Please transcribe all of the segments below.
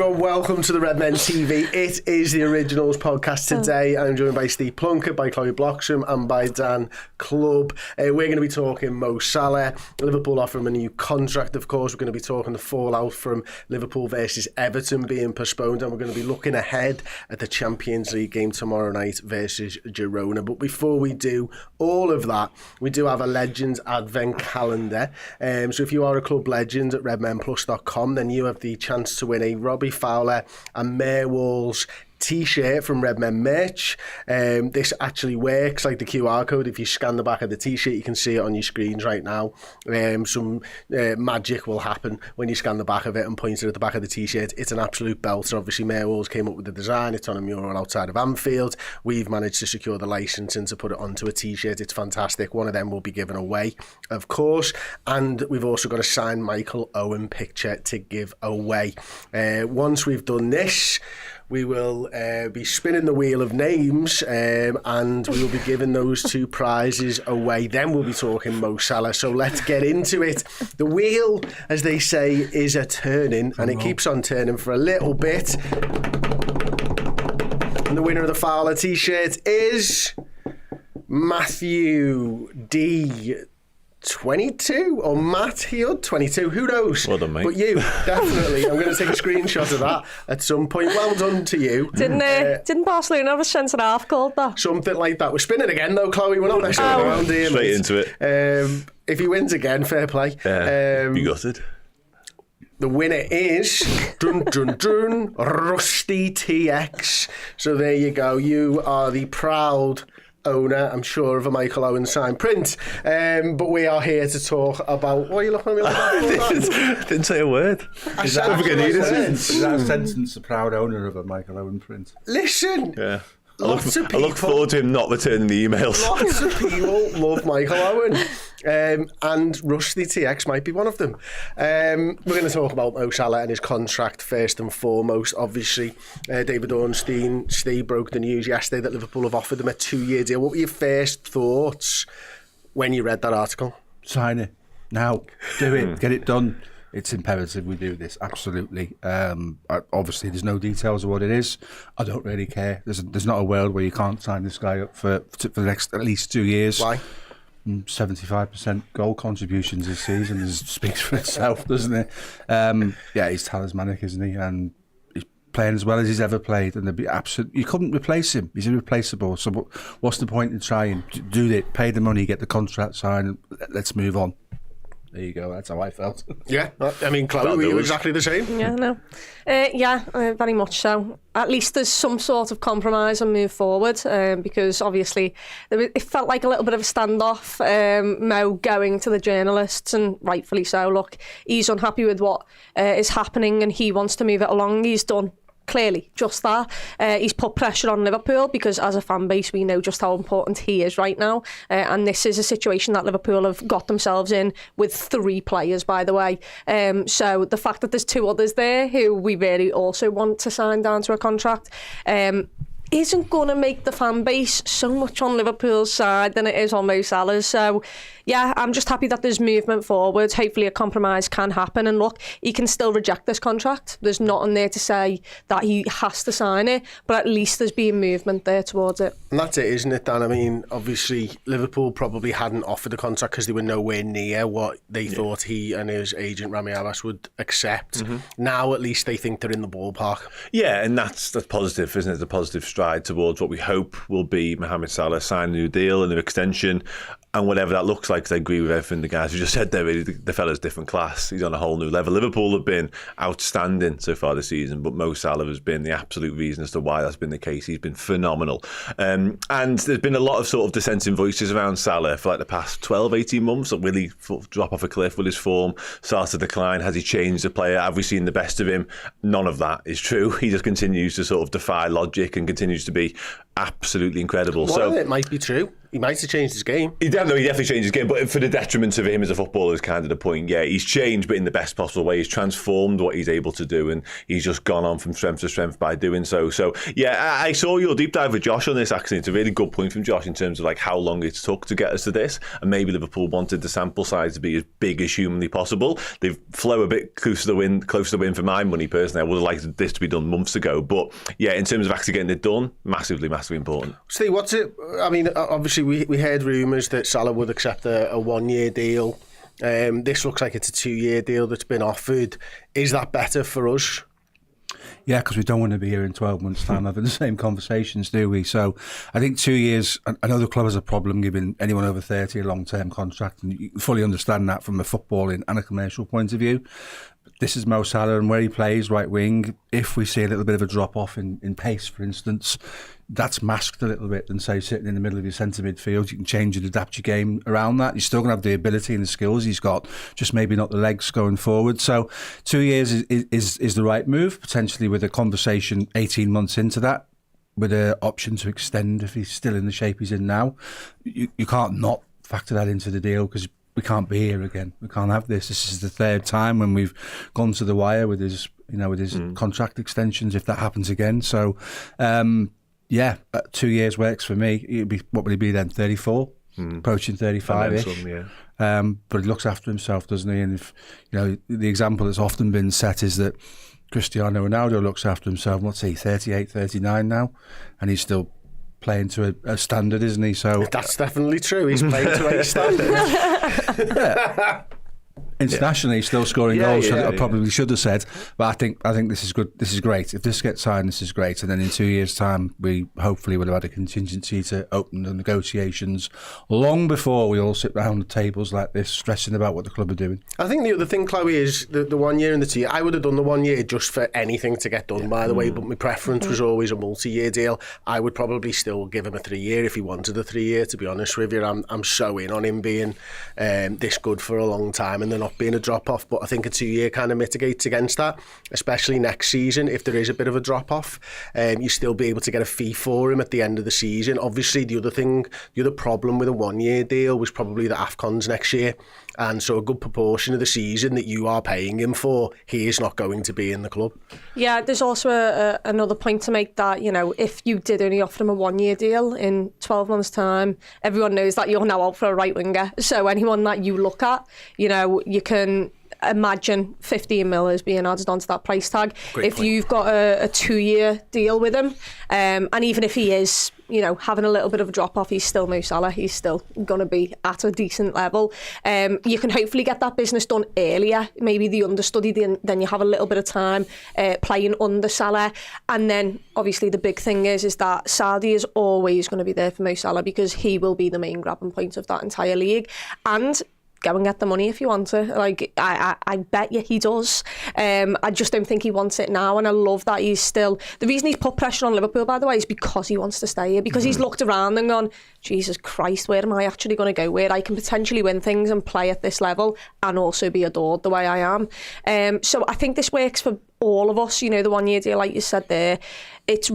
everyone, welcome to the Redmen TV. It is the Originals Podcast. Today I'm joined by Ste P, by Chloe Bloxham and by Dan Clubb. We're going to be talking Mo Salah. Liverpool offer him a new contract, of course. We're going to be talking the fallout from Liverpool versus Everton being postponed, and we're going to be looking ahead at the Champions League game tomorrow night versus Girona. But before we do all of that, we do have a Legends Advent Calendar. So if you are a club legend at redmenplus.com, then you have the chance to win a Robbie Fowler and Millwall's t-shirt from Redmen Merch. This actually works like the QR code. If you scan the back of the t-shirt, you can see it on your screens right now. Some magic will happen when you scan the back of it and point it at the back of the t-shirt. It's an absolute belter. Obviously, Millwall's came up with the design. It's on a mural outside of Anfield. We've managed to secure the licensing to put it onto a t-shirt. It's fantastic. One of them will be given away, of course. And we've also got a signed Michael Owen picture to give away. Once we've done this, we will be spinning the wheel of names and we will be giving those two prizes away. Then we'll be talking Mo Salah. So let's get into it. The wheel, as they say, is a turning, and it keeps on turning for a little bit. And the winner of the Fowler t-shirt is Matthew D. 22 or Matt Heald 22, who knows? Well done, mate. But you, definitely. I'm going to take a screenshot of that at some point. Well done to you. Didn't Barcelona have a centre half called that? Something like that. We're spinning again though, Chloe. We're not messing around here. Straight into it. If he wins again, fair play. You gutted. The winner is Rusty TX. So there you go. You are the proud owner, I'm sure, of a Michael Owen signed print. But we are here to talk about... What are you looking at me like that? Didn't say a word. Is that a sentence, the proud owner of a Michael Owen print? Listen. Yeah. Lots of people, I look forward to him not returning the emails. Lots of people love Michael Owen, and Rusty TX might be one of them. We're going to talk about Mo Salah and his contract first and foremost. Obviously, David Ornstein, Steve, broke the news yesterday that Liverpool have offered him a 2-year deal. What were your first thoughts when you read that article? Sign it now. Do it. Get it done. It's imperative we do this, absolutely. Obviously, there's no details of what it is. I don't really care. There's not a world where you can't sign this guy up for the next at least 2 years. Why? 75% goal contributions this season. It speaks for itself, doesn't it? Yeah, he's talismanic, isn't he? And he's playing as well as he's ever played. And you couldn't replace him. He's irreplaceable. So what's the point in trying? Do it. Pay the money, get the contract signed. Let's move on. There you go. That's how I felt. Yeah, I mean, Chloe, were you exactly the same? Yeah, no. Very much so. At least there's some sort of compromise and move forward, because obviously it felt like a little bit of a standoff. Mo going to the journalists, and rightfully so. Look, he's unhappy with what is happening and he wants to move it along. He's done clearly just that. He's put pressure on Liverpool because as a fan base we know just how important he is right now, and this is a situation that Liverpool have got themselves in with 3 players, by the way. So the fact that there's 2 others there who we really also want to sign down to a contract isn't going to make the fan base so much on Liverpool's side than it is on Mo Salah's. So yeah, I'm just happy that there's movement forward. Hopefully a compromise can happen, and look, he can still reject this contract. There's nothing there to say that he has to sign it, but at least there's been movement there towards it. And that's it, isn't it, Dan? I mean, obviously Liverpool probably hadn't offered the contract because they were nowhere near what they thought he and his agent Rami Abbas would accept. Now at least they think they're in the ballpark. Yeah, and that's positive, isn't it? The positive stride towards what we hope will be Mohamed Salah sign a new deal, a new extension, and whatever that looks like. Because I agree with everything the guys who just said there. Really, the fella's different class. He's on a whole new level. Liverpool have been outstanding so far this season, but Mo Salah has been the absolute reason as to why that's been the case. He's been phenomenal, and there's been a lot of sort of dissenting voices around Salah for like the past 12, 18 months. Will he drop off a cliff? Will his form start to decline? Has he changed the player? Have we seen the best of him? None of that is true. He just continues to sort of defy logic and continues to be absolutely incredible. Well, it might be true. He might have changed his game. He definitely changed his game, but for the detriment of him as a footballer is kind of the point. Yeah, he's changed, but in the best possible way. He's transformed what he's able to do, and he's just gone on from strength to strength by doing so. So, yeah, I saw your deep dive with Josh on this, actually. It's a really good point from Josh in terms of like how long it's took to get us to this, and maybe Liverpool wanted the sample size to be as big as humanly possible. They've flown a bit close to the wind for my money, personally. I would have liked this to be done months ago, but yeah, in terms of actually getting it done, massively important. Steve, what's it? I mean, obviously we heard rumours that Salah would accept a 1-year deal. This looks like it's a 2-year deal that's been offered. Is that better for us? Yeah, because we don't want to be here in 12 months' time having the same conversations, do we? So I think 2 years, I know the club has a problem giving anyone over 30 a long-term contract, and you fully understand that from a footballing and a commercial point of view. This is Mo Salah, and where he plays right wing, if we see a little bit of a drop-off in pace, for instance, that's masked a little bit than, say, sitting in the middle of your centre midfield. You can change and adapt your game around that. You're still going to have the ability and the skills he's got, just maybe not the legs going forward. So 2 years is the right move, potentially with a conversation 18 months into that, with an option to extend if he's still in the shape he's in now. You can't not factor that into the deal, because we can't be here again. We can't have this. This is the third time when we've gone to the wire with his contract extensions, if that happens again. So, 2 years works for me. What would he be then? 34, approaching 35-ish. But he looks after himself, doesn't he? And if the example that's often been set is that Cristiano Ronaldo looks after himself. What's he? 38, 39 now, and he's still playing to a standard, isn't he? So that's definitely true. He's playing to a standard. Internationally, still scoring goals. I probably should have said, but I think this is good. This is great. If this gets signed, this is great. And then in 2 years' time, we hopefully would have had a contingency to open the negotiations long before we all sit round the tables like this, stressing about what the club are doing. I think the other thing, Chloe, is the 1 year and the 2 year. I would have done the 1 year just for anything to get done, by the way, but my preference was always a multi-year deal. I would probably still give him a 3 year if he wanted a 3 year, to be honest with you. I'm so in on him being this good for a long time and then not being a drop-off, but I think a 2 year kind of mitigates against that, especially next season. If there is a bit of a drop-off, you still be able to get a fee for him at the end of the season. Obviously, the other problem with a 1 year deal was probably the AFCONs next year, and so a good proportion of the season that you are paying him for, he is not going to be in the club. Yeah, there's also another point to make that, if you did only offer him a 1 year deal in 12 months' time, everyone knows that you're now out for a right winger. So anyone that you look at, you can imagine 15 mil as being added onto that price tag. Great point. You've got a 2 year deal with him, and even if he is having a little bit of a drop off, he's still Mo Salah. He's still going to be at a decent level. You can hopefully get that business done earlier, maybe the understudy, then you have a little bit of time playing under Salah. And then obviously the big thing is that Saudi is always going to be there for Mo Salah, because he will be the main grabbing point of that entire league. And go and get the money if you want to. Like, I bet you he does. I just don't think he wants it now, and I love that he's still... The reason he's put pressure on Liverpool, by the way, is because he wants to stay here, because he's looked around and gone, Jesus Christ, where am I actually going to go, where I can potentially win things and play at this level and also be adored the way I am. So I think this works for all of us. The 1 year deal, like you said there, it's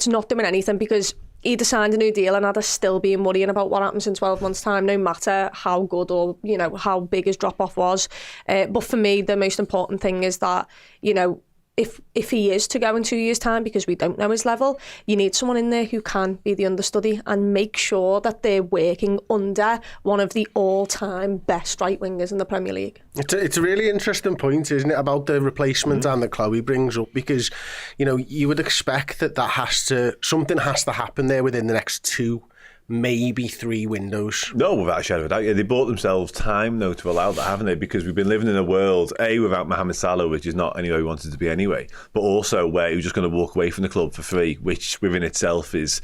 not doing anything, because he'd have signed a new deal and I'd have still been worrying about what happens in 12 months' time, no matter how good or, how big his drop-off was. But for me, the most important thing is that, if he is to go in 2 years' time, because we don't know his level, you need someone in there who can be the understudy and make sure that they're working under one of the all-time best right wingers in the Premier League. It's a really interesting point, isn't it, about the replacement and that Chloe brings up, because you would expect that something has to happen there within the next 2, maybe 3 windows. No, without a shadow of a doubt. Yeah, they bought themselves time, though, to allow that, haven't they? Because we've been living in a world, without Mohamed Salah, which is not anywhere we wanted to be anyway, but also where he was just going to walk away from the club for free, which within itself is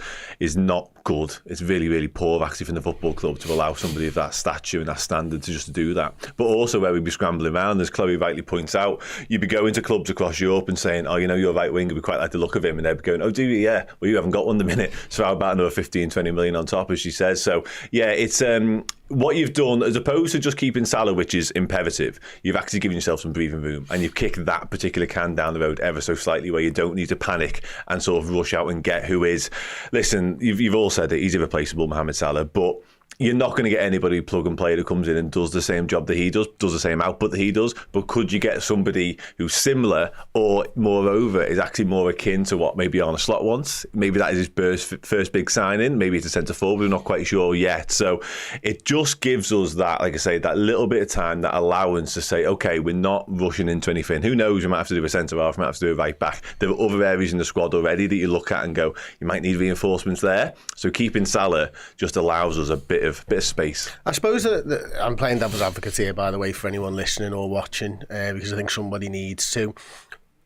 not good. It's really, really poor, actually, from the football club to allow somebody of that stature and that standard to just do that. But also where we'd be scrambling around, as Chloe rightly points out, you'd be going to clubs across Europe and saying, you're right winger, we quite like the look of him, and they'd be going, do you? Yeah, well, you haven't got one the minute, so how about another 15, 20 million on top, as she says. So yeah, it's what you've done, as opposed to just keeping Salah, which is imperative, you've actually given yourself some breathing room, and you've kicked that particular can down the road ever so slightly, where you don't need to panic and sort of rush out and get who is. Listen, you've all said it, he's irreplaceable, Mohamed Salah, but you're not going to get anybody plug and play that comes in and does the same job that he does the same output that he does. But could you get somebody who's similar, or moreover is actually more akin to what maybe Arne Slot wants? Maybe that is his first big signing. Maybe it's a centre forward. We're not quite sure yet. So it just gives us that, like I say, that little bit of time, that allowance to say, okay, we're not rushing into anything. Who knows? We might have to do a centre half. We might have to do a right back. There are other areas in the squad already that you look at and go, you might need reinforcements there. So keeping Salah just allows us a bit of space. I suppose that I'm playing devil's advocate here, by the way, for anyone listening or watching, because I think somebody needs to.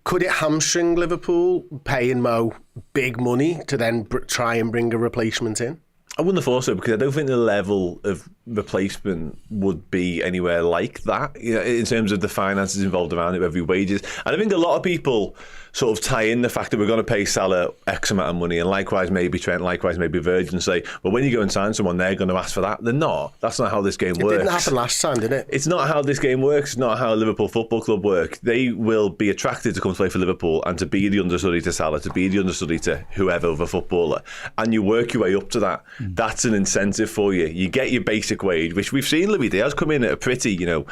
Could it hamstring Liverpool paying Mo big money to then try and bring a replacement in? I wouldn't have thought so, because I don't think the level of replacement would be anywhere like that, you know, in terms of the finances involved around it, every wages. And I think a lot of people sort of tie in the fact that we're going to pay Salah X amount of money, and likewise maybe Trent, likewise maybe Virgin, say, well, when you go and sign someone, they're going to ask for that. They're not. That's not how this game works. It didn't happen last time, did it? It's not how this game works. It's not how Liverpool Football Club work. They will be attracted to come play for Liverpool and to be the understudy to Salah, to be the understudy to whoever other footballer, and you work your way up to that. That's an incentive for you. You get your basic wage, which we've seen Luis Diaz come in at a pretty, you know,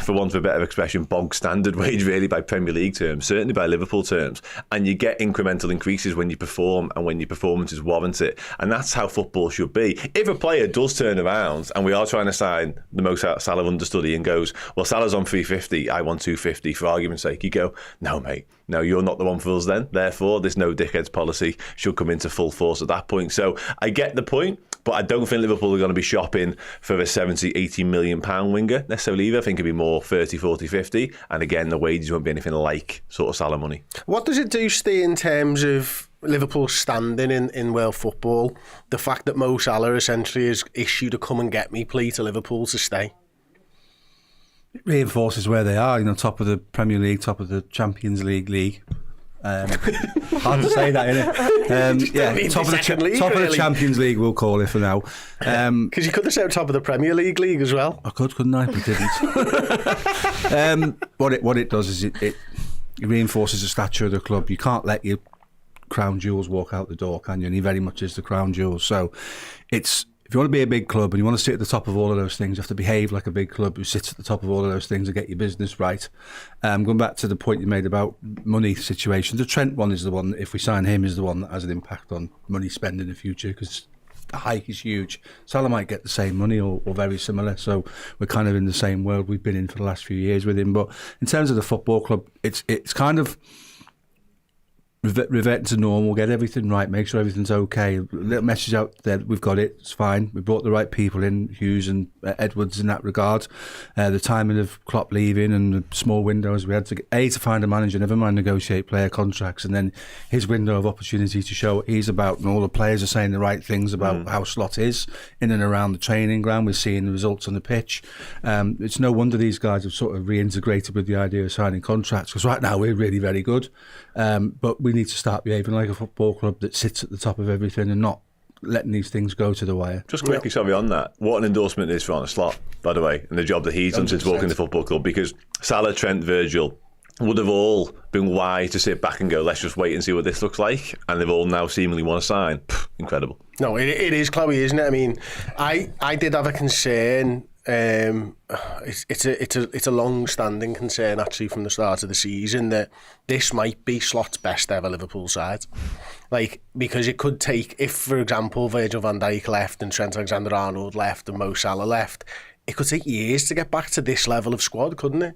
for want of a better expression, bog standard wage, really, by Premier League terms, certainly by Liverpool terms. And you get incremental increases when you perform and when your performances warrant it. And that's how football should be. If a player does turn around, and we are trying to sign the Mo Salah understudy, and goes, well, Salah's on 350, I want 250, for argument's sake, you go, no, mate, no, you're not the one for us then. Therefore, this no dickheads policy should come into full force at that point. So I get the point, but I don't think Liverpool are going to be shopping for a 70, 80 million pound winger necessarily either. I think it'd be more 30, 40, 50. And again, the wages won't be anything like sort of Salah money. What does it do, Ste, in terms of Liverpool's standing in world football? The fact that Mo Salah essentially has issued a come and get me plea to Liverpool to stay? It reinforces where they are, you know, top of the Premier League, top of the Champions League. Hard to say that, innit? Yeah, top of the Champions League, we'll call it for now. Because you could have said top of the Premier League as well. I could, couldn't I? But didn't. What it does is it reinforces the stature of the club. You can't let your crown jewels walk out the door, can you? And he very much is the crown jewels. So it's, if you want to be a big club and you want to sit at the top of all of those things, you have to behave like a big club who sits at the top of all of those things and get your business right. Going back to the point you made about money situation, the Trent one is the one, if we sign him, is the one that has an impact on money spend in the future, because the hike is huge. Salah might get the same money or very similar, so we're kind of in the same world we've been in for the last few years with him. But in terms of the football club, it's kind of revert to normal, get everything right, make sure everything's okay. Little message out there, we've got it, it's fine. We brought the right people in, Hughes and Edwards in that regard. The timing of Klopp leaving and the small windows, we had to to find a manager, never mind negotiate player contracts, and then his window of opportunity to show what he's about, and all the players are saying the right things about how Slot is in and around the training ground. We're seeing the results on the pitch. It's no wonder these guys have sort of reintegrated with the idea of signing contracts, because right now we're really very good, but we need to start behaving like a football club that sits at the top of everything and not letting these things go to the wire. Just quickly, sorry, on that, what an endorsement it is for Arne Slot, by the way, and the job that he's done since walking the football club, because Salah, Trent, Virgil would have all been wise to sit back and go, let's just wait and see what this looks like, and they've all now seemingly want to sign. Incredible. No, it is, Chloe, isn't it? I mean, I did have a concern. It's a long-standing concern actually from the start of the season that this might be Slot's best ever Liverpool side, like, because it could take, if for example Virgil van Dijk left and Trent Alexander-Arnold left and Mo Salah left, it could take years to get back to this level of squad, couldn't it?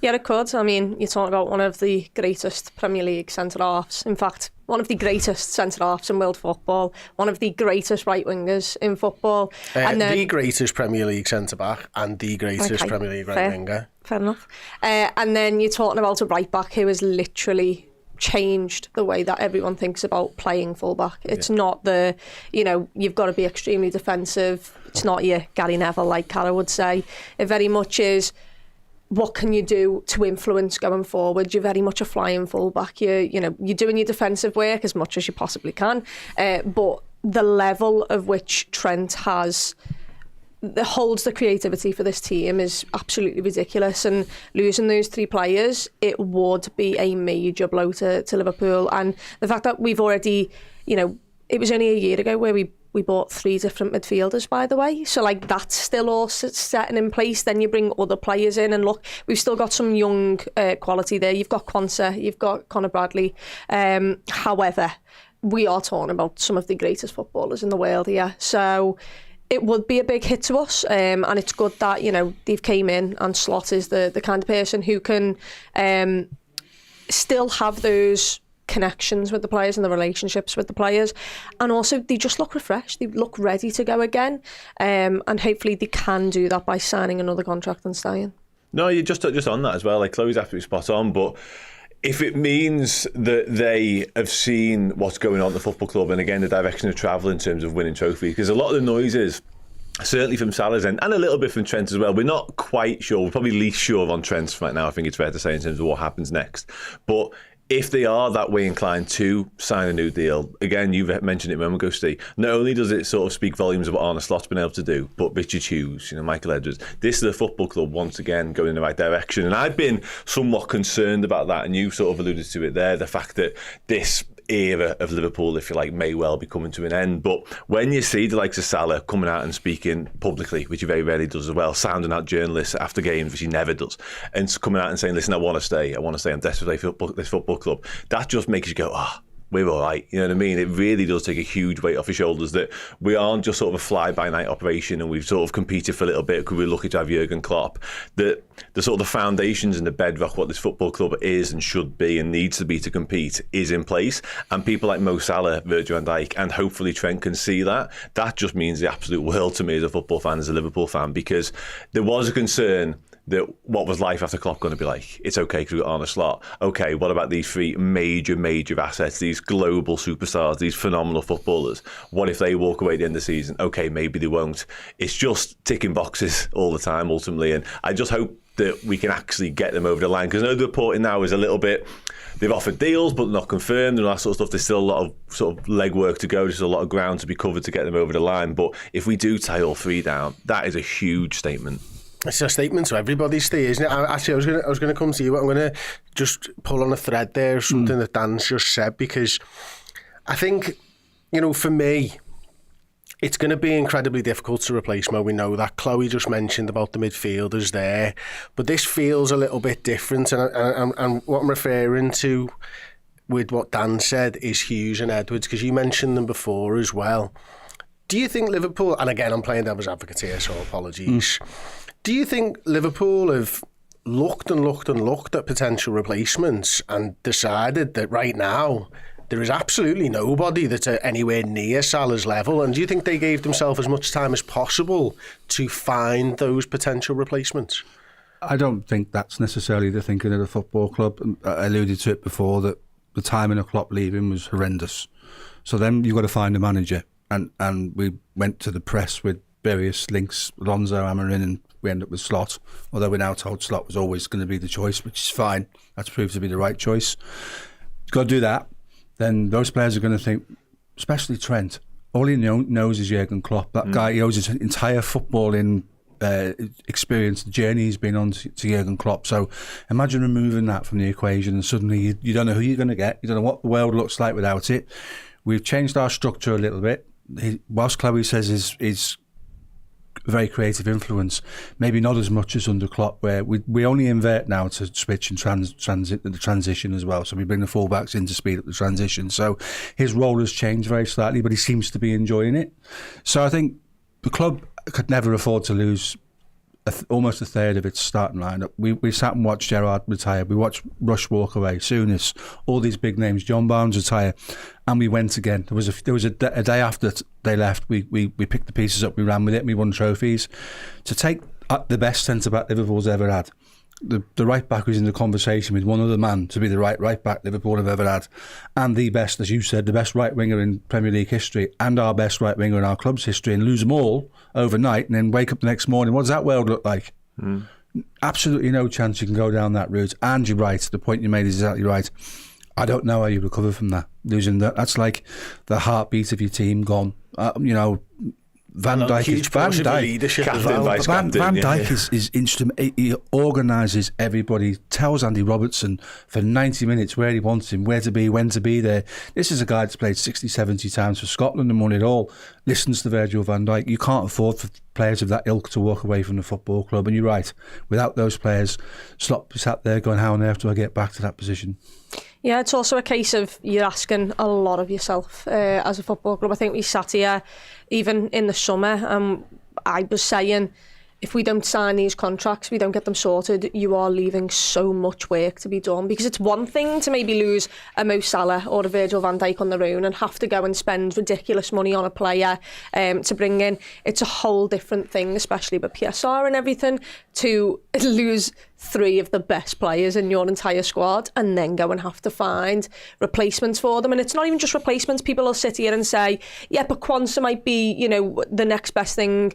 Yeah, it could. I mean, you're talking about one of the greatest Premier League centre-halves. In fact, one of the greatest centre-halves in world football, one of the greatest right-wingers in football. And then, the greatest Premier League centre-back and the greatest Premier League right-winger. Fair enough. And then you're talking about a right-back who has literally changed the way that everyone thinks about playing fullback. It's not the, you've got to be extremely defensive. It's not your Gary Neville, like Cara would say. It very much is, what can you do to influence going forward? You're very much a flying fullback. You're doing your defensive work as much as you possibly can. But the level of which Trent has holds the creativity for this team is absolutely ridiculous, and losing those 3 players, it would be a major blow to Liverpool. And the fact that we've already, it was only a year ago where we bought 3 different midfielders, by the way. So, that's still all setting in place. Then you bring other players in, and look, we've still got some young quality there. You've got Quansah, you've got Conor Bradley. However, we are talking about some of the greatest footballers in the world here. So it would be a big hit to us, and it's good that, they've came in, and Slot is the kind of person who can still have those connections with the players and the relationships with the players, and also they just look refreshed, they look ready to go again, and hopefully they can do that by signing another contract and staying. No, you're just on that as well. Chloe's absolutely spot on, but if it means that they have seen what's going on at the football club, and again the direction of travel in terms of winning trophies, because a lot of the noise is certainly from Salah's end, and a little bit from Trent as well. We're not quite sure, we're probably least sure on Trent right now, I think it's fair to say, in terms of what happens next. But if they are that way inclined to sign a new deal, again, you've mentioned it a moment ago, Steve, not only does it sort of speak volumes of what Arne Slot's been able to do, but Richard Hughes, Michael Edwards, this is the football club once again going in the right direction. And I've been somewhat concerned about that, and you sort of alluded to it there, the fact that this era of Liverpool, if you like, may well be coming to an end. But when you see the likes of Salah coming out and speaking publicly, which he very rarely does as well, sounding out journalists after games, which he never does, and coming out and saying, listen, I want to stay, I'm desperate for this football club, that just makes you go, we're all right. You know what I mean? It really does take a huge weight off your shoulders that we aren't just sort of a fly-by-night operation, and we've sort of competed for a little bit because we're lucky to have Jurgen Klopp. That the sort of the foundations and the bedrock, what this football club is and should be and needs to be to compete, is in place. And people like Mo Salah, Virgil van Dijk, and hopefully Trent can see that. That just means the absolute world to me as a football fan, as a Liverpool fan, because there was a concern that what was life after Klopp going to be like? It's okay because we've got Arne Slot. Okay, what about these 3 major assets, these global superstars, these phenomenal footballers? What if they walk away at the end of the season? Okay, maybe they won't. It's just ticking boxes all the time, ultimately. And I just hope that we can actually get them over the line, because I know the reporting now is a little bit, they've offered deals but not confirmed and all that sort of stuff. There's still a lot of sort of legwork to go. There's a lot of ground to be covered to get them over the line. But if we do tie all 3 down, that is a huge statement. It's a statement to everybody, Steve, isn't it? Actually, I was going to come to you. I'm going to just pull on a thread there, something that Dan's just said, because I think, for me, it's going to be incredibly difficult to replace Mo. We know that. Chloe just mentioned about the midfielders there, but this feels a little bit different, and what I'm referring to with what Dan said is Hughes and Edwards, because you mentioned them before as well. Do you think Liverpool, and again, I'm playing devil's advocate here, so apologies. Do you think Liverpool have looked at potential replacements and decided that right now there is absolutely nobody that's anywhere near Salah's level? And do you think they gave themselves as much time as possible to find those potential replacements? I don't think that's necessarily the thinking of the football club. I alluded to it before that the timing of Klopp leaving was horrendous. So then you've got to find a manager. And we went to the press with various links, Alonso, Amorim, and we ended up with Slot, although we're now told Slot was always going to be the choice, which is fine. That's proved to be the right choice. Got to do that. Then those players are going to think, especially Trent, all he knows is Jurgen Klopp. That guy, he owes his entire footballing experience, the journey he's been on to Jurgen Klopp. So imagine removing that from the equation, and suddenly you don't know who you're going to get. You don't know what the world looks like without it. We've changed our structure a little bit. Whilst Chloe says is very creative influence, maybe not as much as under Klopp, where we only invert now to switch and the transition as well. So we bring the fullbacks in to speed up the transition. So his role has changed very slightly, but he seems to be enjoying it. So I think the club could never afford to lose almost a third of its starting lineup. We sat and watched Gerrard retire. We watched Rush walk away. Souness, all these big names. John Barnes retire, and we went again. There was a day after they left. We picked the pieces up. We ran with it. We won trophies. To take the best centre back Liverpool's ever had. The right back was in the conversation with one other man to be the right back Liverpool have ever had, and the best, as you said, the best right winger in Premier League history, and our best right winger in our club's history, and lose them all overnight, and then wake up the next morning. What does that world look like? Absolutely no chance you can go down that route. And you're right. The point you made is exactly right. I don't know how you recover from that. Losing that, that's like the heartbeat of your team gone. Van Dijk huge portion of leadership as well. Captain, Van yeah. Dijk is instrument. He organises everybody, tells Andy Robertson for 90 minutes where he wants him, where to be, when to be there. This is a guy that's played 60, 70 times for Scotland and won it all. Listens to Virgil van Dijk. You can't afford for players of that ilk to walk away from the football club. And you're right, without those players, Slot sat there going, how on earth do I get back to that position? Yeah, it's also a case of you're asking a lot of yourself as a football club. I think we sat here even in the summer and I was saying, if we don't sign these contracts, we don't get them sorted, you are leaving so much work to be done. Because it's one thing to maybe lose a Mo Salah or a Virgil van Dijk on their own and have to go and spend ridiculous money on a player to bring in. It's a whole different thing, especially with PSR and everything, to lose 3 of the best players in your entire squad and then go and have to find replacements for them. And it's not even just replacements. People will sit here and say, yeah, but Quansah might be, you know, the next best thing.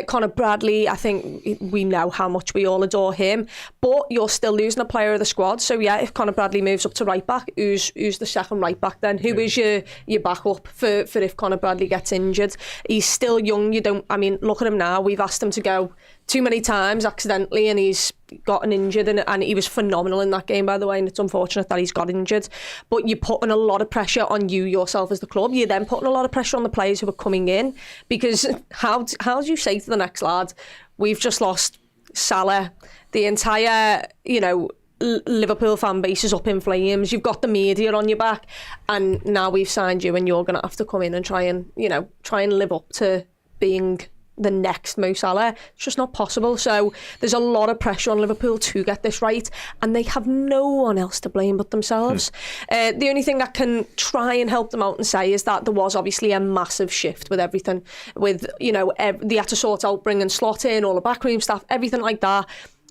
Conor Bradley, I think we know how much we all adore him, but you're still losing a player of the squad. So yeah, if Conor Bradley moves up to right back, who's the second right back then? Who is your backup for if Conor Bradley gets injured? He's still young. Look at him now. We've asked him to go too many times accidentally and he's gotten injured and he was phenomenal in that game, by the way, and it's unfortunate that he's got injured. But you're putting a lot of pressure on you yourself as the club. You're then putting a lot of pressure on the players who are coming in, because how do you say to the next lad, we've just lost Salah, the entire, you know, Liverpool fan base is up in flames, you've got the media on your back, and now we've signed you and you're going to have to come in and try and live up to being the next Mo Salah. It's just not possible. So there's a lot of pressure on Liverpool to get this right, and they have no one else to blame but themselves. The only thing that can try and help them out and say is that there was obviously a massive shift with everything, with, you know, they had to sort out bringing Slot in, all the backroom staff, everything like that.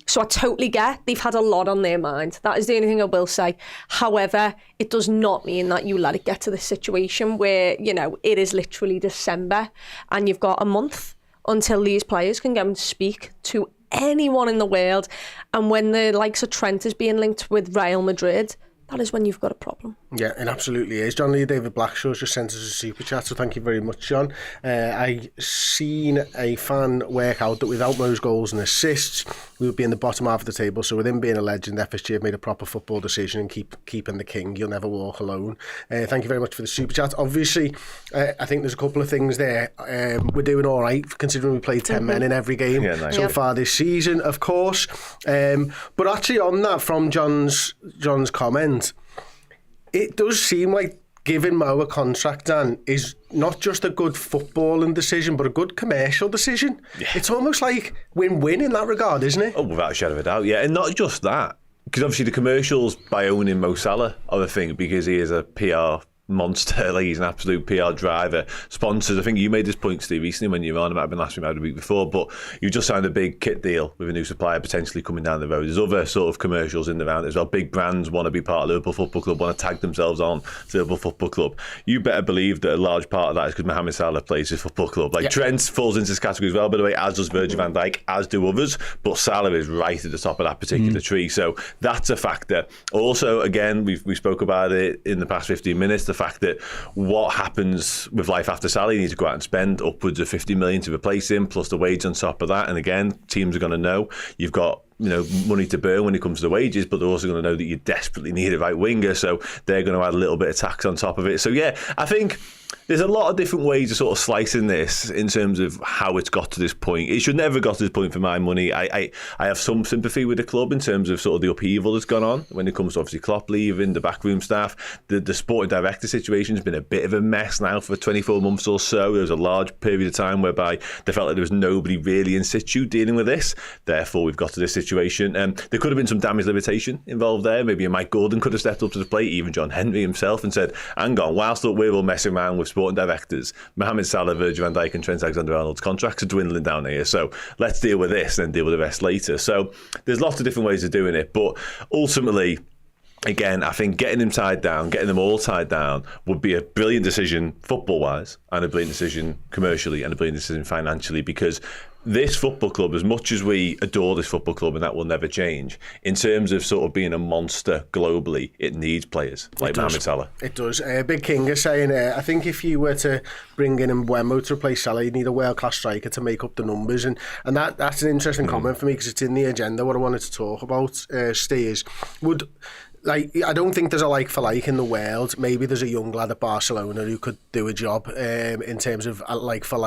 So I totally get they've had a lot on their mind. That is the only thing I will say. However, it does not mean that you let it get to this situation where, you know, it is literally December and you've got a month until these players can go and speak to anyone in the world. And when the likes of Trent is being linked with Real Madrid, that is when you've got a problem. Yeah, it absolutely is. John Lee David Blackshaw's just sent us a super chat, so thank you very much, John. I seen a fan work out that without Mo's goals and assists, we would be in the bottom half of the table. So with him being a legend, FSG have made a proper football decision and keeping the king. You'll never walk alone. Thank you very much for the super chat. Obviously, I think there's a couple of things there. We're doing all right, considering we played 10 men in every game so far this season, of course. But actually on that, from John's comment, it does seem like giving Mo a contract, Dan, is not just a good footballing decision, but a good commercial decision. Yeah. It's almost like win-win in that regard, isn't it? Oh, without a shadow of a doubt, yeah. And not just that, because obviously the commercials by owning Mo Salah are the thing, because he is a PR monster, like he's an absolute PR driver. Sponsors, I think you made this point, Steve, recently when you were on, it might have been last week, might have been the week before, but you just signed a big kit deal with a new supplier potentially coming down the road. There's other sort of commercials in the round as well. Big brands want to be part of Liverpool Football Club, want to tag themselves on to Liverpool Football Club. You better believe that a large part of that is because Mohamed Salah plays his football club. Like Trent falls into this category as well, by the way, as does Virgil van Dijk, as do others, but Salah is right at the top of that particular tree. So that's a factor. Also, again, we spoke about it in the past 15 minutes, the fact that what happens with life after Salah, you need to go out and spend upwards of 50 million to replace him, plus the wage on top of that. And again, teams are going to know you've got, you know, money to burn when it comes to the wages, but they're also going to know that you desperately need a right winger, so they're going to add a little bit of tax on top of it. So yeah, I think there's a lot of different ways of sort of slicing this in terms of how it's got to this point. It should never have got to this point for my money. I have some sympathy with the club in terms of sort of the upheaval that's gone on when it comes to obviously Klopp leaving, the backroom staff. The sporting director situation has been a bit of a mess now for 24 months or so. There was a large period of time whereby they felt like there was nobody really in situ dealing with this. Therefore, we've got to this situation. There could have been some damage limitation involved there. Maybe a Mike Gordon could have stepped up to the plate, even John Henry himself, and said, hang on, whilst we're all messing around with sporting directors, Mohamed Salah, Virgil van Dijk and Trent Alexander-Arnold's contracts are dwindling down here, so let's deal with this and then deal with the rest later. So there's lots of different ways of doing it, but ultimately again, I think getting them tied down, getting them all tied down would be a brilliant decision football-wise, and a brilliant decision commercially, and a brilliant decision financially, because this football club, as much as we adore this football club, and that will never change, in terms of sort of being a monster globally, it needs players like Mohamed Salah. It does. Big King is saying, I think if you were to bring in Mbeumo to replace Salah, you'd need a world-class striker to make up the numbers. And that's an interesting comment for me, because it's in the agenda. What I wanted to talk about, Ste, is I don't think there's a like for like in the world. Maybe there's a young lad at Barcelona who could do a job in terms of a like for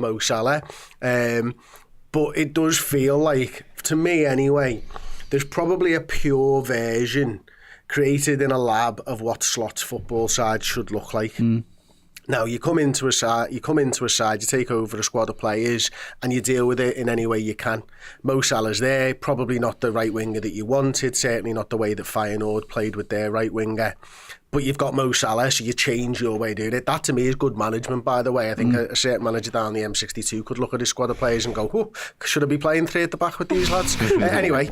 Mo Salah. But it does feel like, to me anyway, there's probably a pure version created in a lab of what Slot's football side should look like. Now, you come into a side, you take over a squad of players, and you deal with it in any way you can. Mo Salah's there, probably not the right winger that you wanted, certainly not the way that Feyenoord played with their right winger. But you've got Mo Salah, so you change your way of doing it. That, to me, is good management, by the way. I think a certain manager down the M62 could look at his squad of players and go, oh, should I be playing 3 at the back with these lads? Anyway...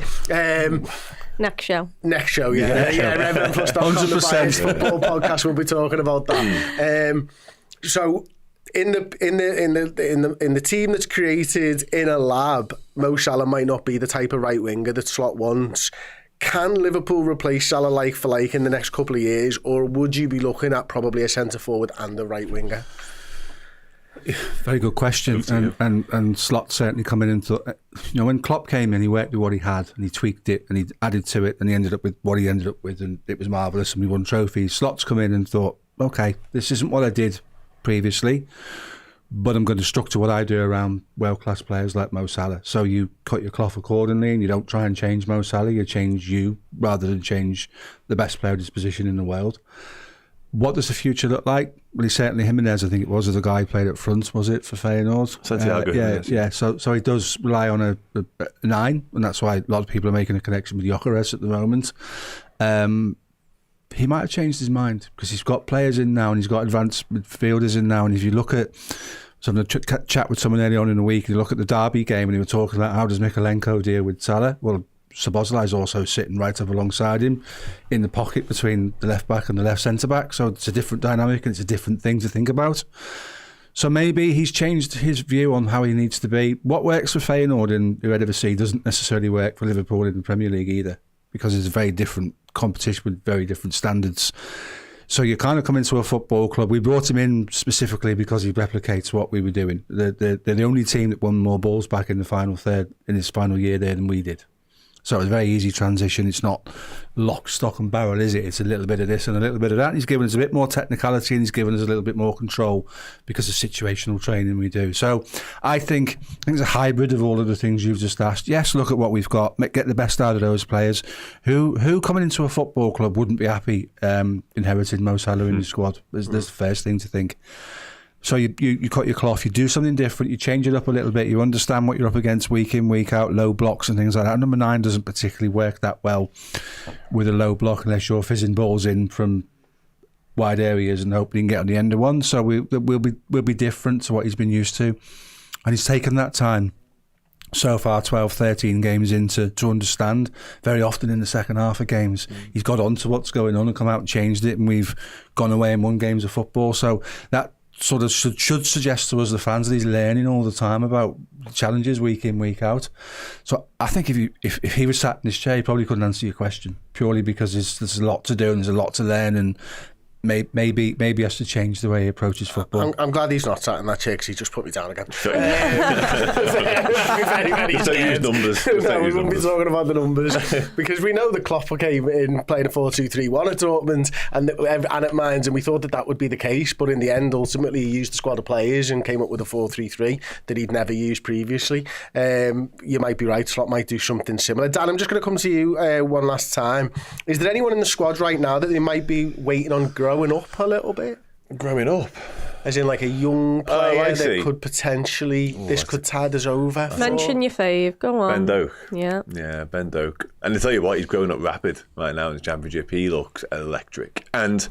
Next show, yeah. Redmen+.com, the Biased Football Podcast, we'll be talking about that. So, in the team that's created in a lab, Mo Salah might not be the type of right winger that Slot wants. Can Liverpool replace Salah like for like in the next couple of years, or would you be looking at probably a centre forward and a right winger? Very good question. And Slot certainly coming into, when Klopp came in, he worked with what he had and he tweaked it and he added to it and he ended up with what he ended up with, and it was marvellous and we won trophies. Slot's come in and thought, okay, this isn't what I did previously, but I'm going to structure what I do around world-class players like Mo Salah. So you cut your cloth accordingly, and you don't try and change Mo Salah, you change you rather than change the best player at his position in the world. What does the future look like? Well, he's certainly Jimenez, I think it was the guy who played up front, was it, for Feyenoord? Santiago. Yeah. So he does rely on a 9, and that's why a lot of people are making a connection with Gyökeres at the moment. He might have changed his mind, because he's got players in now and he's got advanced midfielders in now. And if you look at, so I'm going to chat with someone earlier on in the week, and you look at the Derby game and he was talking about how does Mykolenko deal with Salah? Well, Szoboszlai's also sitting right up alongside him in the pocket between the left back and the left centre back. So it's a different dynamic and it's a different thing to think about. So maybe he's changed his view on how he needs to be. What works for Feyenoord in the LFC doesn't necessarily work for Liverpool in the Premier League either, because it's a very different competition with very different standards. So you kind of come into a football club. We brought him in specifically because he replicates what we were doing. They're the only team that won more balls back in the final third in his final year there than we did. So it was a very easy transition. It's not lock, stock and barrel, is it? It's a little bit of this and a little bit of that. And he's given us a bit more technicality and he's given us a little bit more control because of situational training we do. So I think it's a hybrid of all of the things you've just asked. Yes, look at what we've got. Get the best out of those players. Who coming into a football club wouldn't be happy inheriting Mo Salah in the squad? That's the first thing to think. So you cut your cloth, you do something different, you change it up a little bit, you understand what you're up against week in, week out, low blocks and things like that. Number 9 doesn't particularly work that well with a low block unless you're fizzing balls in from wide areas and hoping you can get on the end of one. So we'll be different to what he's been used to. And he's taken that time so far, 12, 13 games in to understand. Very often in the second half of games, he's got onto what's going on and come out and changed it, and we've gone away and won games of football. So that sort of should suggest to us, the fans, that he's learning all the time about challenges week in, week out. So I think if he was sat in his chair, he probably couldn't answer your question, purely because there's a lot to do and there's a lot to learn, and maybe he has to change the way he approaches football. I'm glad he's not sat in that chair, because he just put me down again. Don't use numbers. No, we won't be talking about the numbers, because we know the Klopp came in playing a 4-2-3-1 at Dortmund and at Mainz, and we thought that would be the case, but in the end, ultimately, he used a squad of players and came up with a 4-3-3 that he'd never used previously. You might be right, Slot might do something similar. Dan, I'm just going to come to you one last time. Is there anyone in the squad right now that they might be waiting on growing up a little bit? Growing up? As in like a young player that could potentially, this could tide us over? Mention your fave, go on. Ben Doak. Yeah, Ben Doak. And to tell you what, he's growing up rapid right now in the Championship. He looks electric. And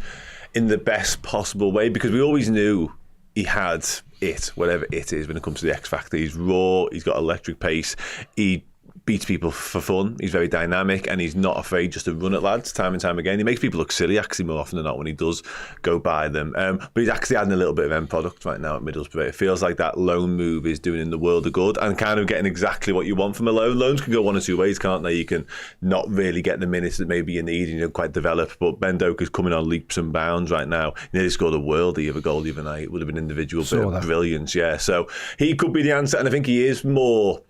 in the best possible way, because we always knew he had it, whatever it is, when it comes to the X Factor. He's raw, he's got electric pace, he beats people for fun. He's very dynamic, and he's not afraid just to run at lads time and time again. He makes people look silly, actually, more often than not when he does go by them. But he's actually adding a little bit of end product right now at Middlesbrough. It feels like that loan move is doing in the world of good and kind of getting exactly what you want from a loan. Loans can go one or two ways, can't they? You can not really get the minutes that maybe you need and you don't quite develop. But Ben Doak is coming on leaps and bounds right now. He nearly scored a worldie of a goal the other night. It would have been individual bit of brilliance, yeah. So he could be the answer, and I think he is more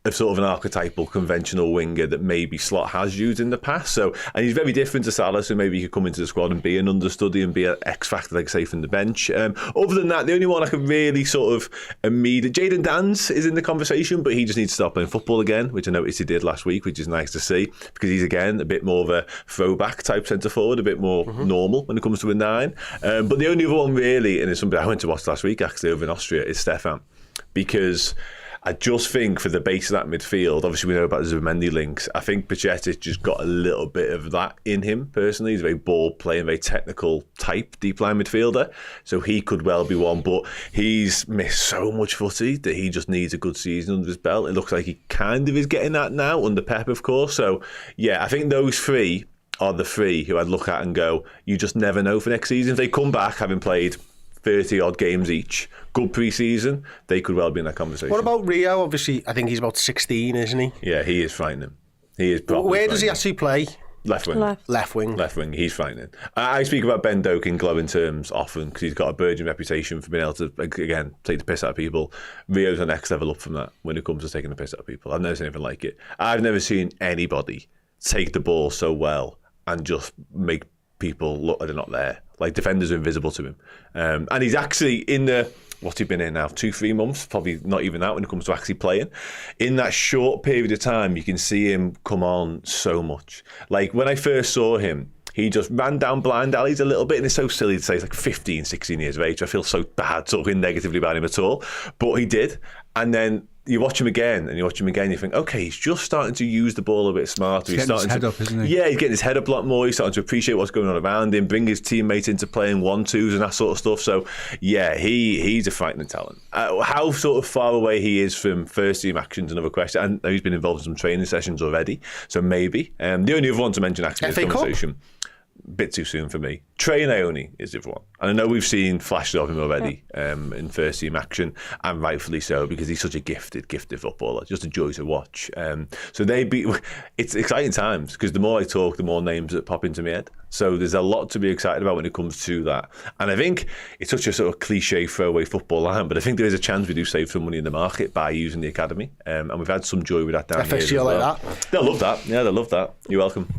of sort of an archetypal conventional winger that maybe Slot has used in the past. So, and he's very different to Salah, so maybe he could come into the squad and be an understudy and be an X factor, like I say, from the bench. Other than that, the only one I can really sort of Jayden Danns is in the conversation, but he just needs to start playing football again, which I noticed he did last week, which is nice to see, because he's again a bit more of a throwback type centre forward, a bit more normal when it comes to a 9. But the only other one really, and it's somebody I went to watch last week actually over in Austria, is Stefan, because I just think for the base of that midfield, obviously we know about the Zubimendi links, I think Pacetic just got a little bit of that in him personally. He's a very ball playing, very technical type deep line midfielder, so he could well be one, but he's missed so much footy that he just needs a good season under his belt. It looks like he kind of is getting that now, under Pep of course. So yeah, I think those three are the three who I'd look at and go, you just never know for next season. If they come back having played 30 odd games each, good pre-season, they could well be in that conversation. What about Rio? Obviously, I think he's about 16, isn't he? Yeah, he is frightening. He is probably Where does he actually play? Left wing. Left wing. Left wing, he's frightening. I speak about Ben Doak in glowing terms often because he's got a burgeoning reputation for being able to, again, take the piss out of people. Rio's the next level up from that when it comes to taking the piss out of people. I've never seen anything like it. I've never seen anybody take the ball so well and just make people look like they're not there. Like, defenders are invisible to him. And he's actually in the, what's he been in now, 2-3 months, probably not even that when it comes to actually playing. In that short period of time, you can see him come on so much. Like, when I first saw him, he just ran down blind alleys a little bit, and it's so silly to say he's like 15, 16 years of age. I feel so bad talking negatively about him at all. But he did. And then you watch him again, and you watch him again, and you think, okay, he's just starting to use the ball a bit smarter. He's getting his head up, isn't he? Yeah, he's getting his head up a lot more. He's starting to appreciate what's going on around him, bring his teammates into playing 1-2s and that sort of stuff. So, yeah, he's a frightening talent. How sort of far away he is from first team action is another question. And he's been involved in some training sessions already, so maybe. The only other one to mention actually in this conversation, bit too soon for me. Trey Naoni is the other one. And I know we've seen flashes of him already in first team action, and rightfully so, because he's such a gifted footballer. Just a joy to watch. So it's exciting times, because the more I talk, the more names that pop into my head. So there's a lot to be excited about when it comes to that. And I think it's such a sort of cliche throwaway football line, but I think there is a chance we do save some money in the market by using the academy. And we've had some joy with that down here as well. Like that. They'll love that. Yeah, they'll love that. You're welcome.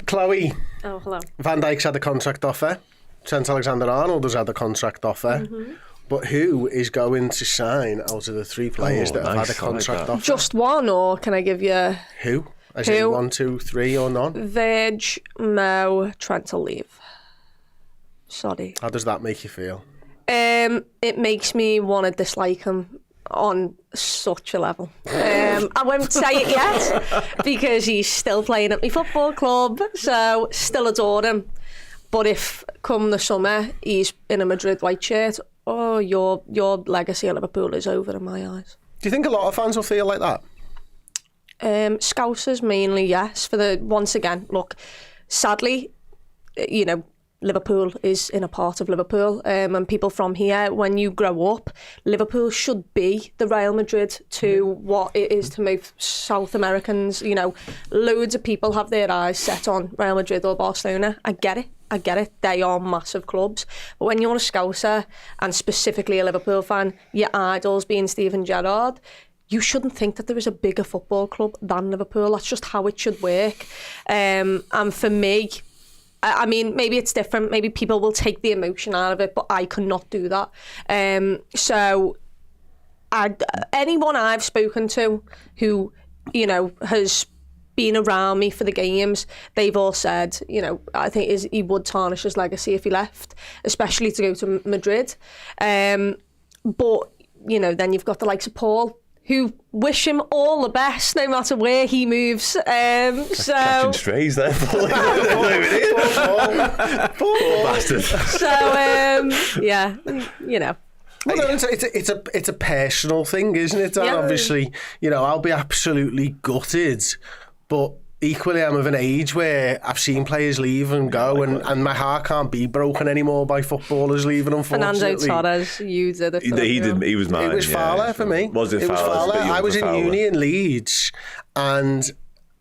Chloe. Oh, hello. Van Dijk's had a contract offer. Trent Alexander-Arnold has had a contract offer. Mm-hmm. But who is going to sign out of the 3 players that have had a contract offer? Just one, or can I give you... Who? Is it 1, 2, 3 or none? Virg, Mo, Trent will leave. Sorry. How does that make you feel? It makes me want to dislike him on such a level. I won't say it yet because he's still playing at my football club, so still adore him. But if come the summer he's in a Madrid white shirt, oh, your legacy at Liverpool is over in my eyes. Do you think a lot of fans will feel like that? Scousers mainly, yes. Once again, look, sadly, Liverpool is in a part of Liverpool, and people from here, when you grow up, Liverpool should be the Real Madrid to what it is to most South Americans. Loads of people have their eyes set on Real Madrid or Barcelona. I get it. They are massive clubs. But when you're a Scouser, and specifically a Liverpool fan, your idols being Steven Gerrard, you shouldn't think that there is a bigger football club than Liverpool. That's just how it should work. And for me, I mean, maybe it's different. Maybe people will take the emotion out of it, but I cannot do that. So anyone I've spoken to who, has been around me for the games, they've all said, I think he would tarnish his legacy if he left, especially to go to Madrid. But, then you've got the likes of Paul, who wish him all the best no matter where he moves. Catching strays there, Paul. Poor bastard. So, yeah, Well, no, it's a personal thing, isn't it? And Yeah. obviously, I'll be absolutely gutted, but equally I'm of an age where I've seen players leave and go, and my heart can't be broken anymore by footballers leaving, unfortunately. Fernando Torres, you did it. He was mine. It was Fowler for me. Was it Fowler? was Fowler. I was in uni in Leeds, and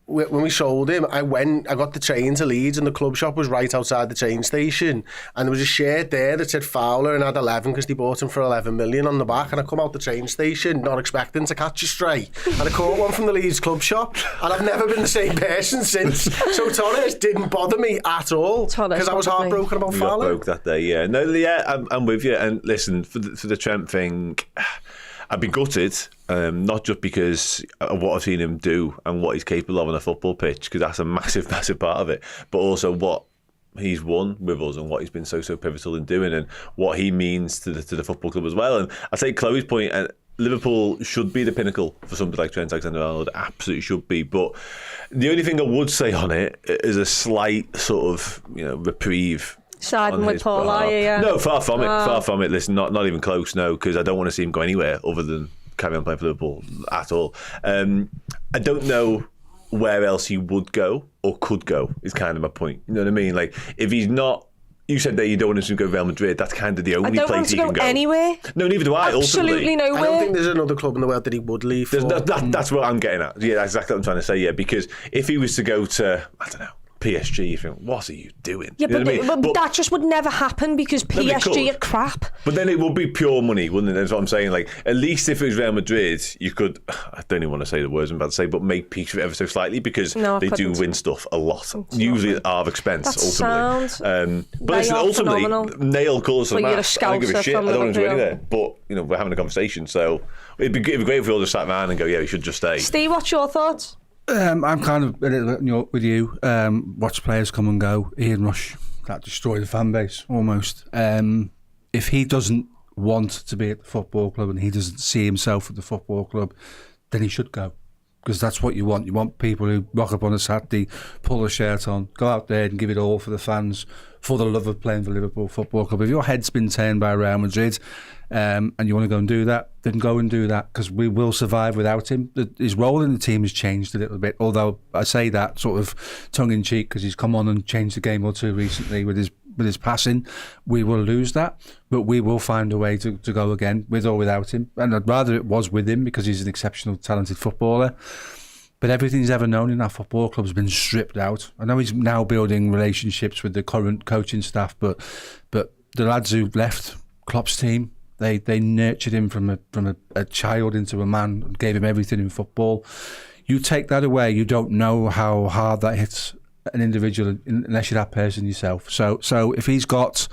when we sold him, I got the train to Leeds, and the club shop was right outside the train station, and there was a shirt there that said Fowler and had 11 because they bought him for 11 million on the back. And I come out the train station not expecting to catch a stray, and I caught one from the Leeds club shop, and I've never been the same person since. So Torres didn't bother me at all because I was heartbroken about Fowler. Fowler. Broke that day, yeah. No, yeah, I'm with you. And listen, for the Trent thing, I'd be gutted, not just because of what I've seen him do and what he's capable of on a football pitch, because that's a massive, massive part of it, but also what he's won with us and what he's been so pivotal in doing, and what he means to the football club as well. And I take Chloe's point, and Liverpool should be the pinnacle for somebody like Trent Alexander-Arnold, absolutely should be. But the only thing I would say on it is a slight sort of reprieve. Siding with Paul, are you? Yeah. No, far from it. Far from it. Listen, not even close. No, because I don't want to see him go anywhere other than carry on playing for Liverpool at all. I don't know where else he would go or could go. Is kind of my point. You know what I mean? Like, if he's not. You said that you don't want him to go to Real Madrid. That's kind of the only place he can go. I don't want to go anywhere. No, neither do I. Absolutely ultimately. nowhere. I don't think there's another club in the world that he would leave for. That's what I'm getting at. Yeah, that's exactly what I'm trying to say. Yeah, because if he was to go to, I don't know, PSG, you think, what are you doing? Yeah, you know what I mean? but that just would never happen because PSG are crap. But then it would be pure money, wouldn't it? That's what I'm saying. Like, at least if it was Real Madrid, you could, I don't even want to say the words I'm about to say, but make peace with it ever so slightly, because they do win stuff a lot. Usually at our expense, ultimately. But listen, ultimately, nail colours for the match. I don't give a shit. I don't want him to go anywhere. But, we're having a conversation, so it'd be great if we all just sat around and go, yeah, we should just stay. Steve, what's your thoughts? I'm kind of a little bit with you. Watch players come and go. Ian Rush, that destroyed the fan base almost. If he doesn't want to be at the football club and he doesn't see himself at the football club, then he should go. Because that's what you want. You want people who rock up on a Saturday, pull the shirt on, go out there and give it all for the fans, for the love of playing for Liverpool Football Club. If your head's been turned by Real Madrid and you want to go and do that, then go and do that, because we will survive without him. His role in the team has changed a little bit, although I say that sort of tongue-in-cheek because he's come on and changed a game or two recently with his passing. We will lose that, but we will find a way to go again, with or without him. And I'd rather it was with him because he's an exceptional, talented footballer. But everything he's ever known in our football club has been stripped out. I know he's now building relationships with the current coaching staff, but the lads who left Klopp's team, they nurtured him from a child into a man and gave him everything in football. You take that away, you don't know how hard that hits an individual unless you're that person yourself. So if he's got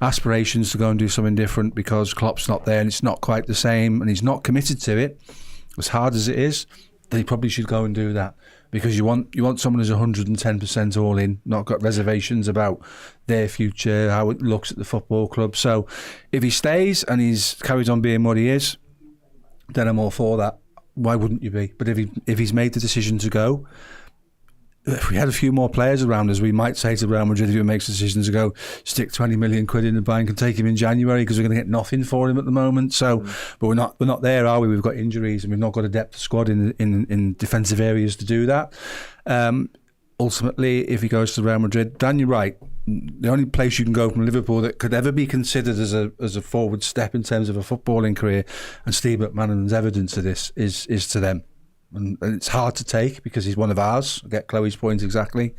aspirations to go and do something different because Klopp's not there and it's not quite the same and he's not committed to it, as hard as it is, then he probably should go and do that, because you want someone who's 110% all in, not got reservations about their future, how it looks at the football club. So if he stays and he's carries on being what he is, then I'm all for that. Why wouldn't you be? But if he's made the decision to go, if we had a few more players around us, we might say to Real Madrid, if he makes the decision to go, stick 20 million quid in the bank and take him in January, because we're going to get nothing for him at the moment. So, but we're not there, are we? We've got injuries and we've not got a depth squad in defensive areas to do that. Ultimately, if he goes to Real Madrid, Dan, you're right. The only place you can go from Liverpool that could ever be considered as a forward step in terms of a footballing career, and Steve McManaman's evidence of this is to them. And it's hard to take because he's one of ours. I get Chloe's point exactly.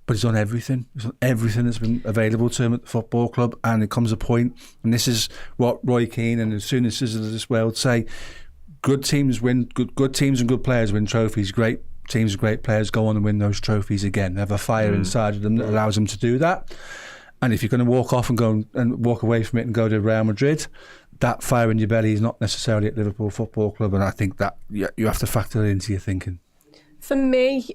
But he's done everything. He's done everything that's been available to him at the football club. And it comes a point, and this is what Roy Keane and as soon as this world say, good teams win, good teams and good players win trophies. Great teams and great players go on and win those trophies again. They have a fire inside of them that allows them to do that. And if you're going to walk off and go and walk away from it and go to Real Madrid, that fire in your belly is not necessarily at Liverpool Football Club, and I think that you have to factor it into your thinking. For me,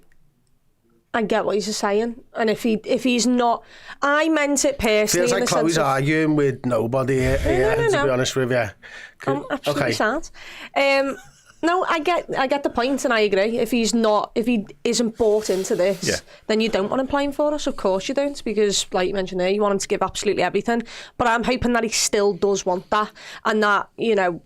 I get what he's saying, and if he's not, I meant it personally. Feels like Chloe's arguing with nobody here, No. to be honest with you. I'm absolutely sad. No, I get the point, and I agree. If he isn't bought into this, then you don't want him playing for us. Of course you don't, because like you mentioned there, you want him to give absolutely everything. But I'm hoping that he still does want that, and that, you know,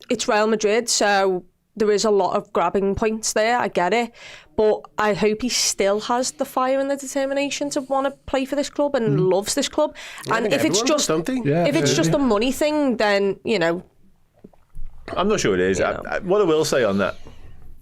it's Real Madrid, so there is a lot of grabbing points there. I get it, but I hope he still has the fire and the determination to want to play for this club and loves this club. Yeah, and if it's just just a money thing, then, you know. I'm not sure it is. What I will say on that,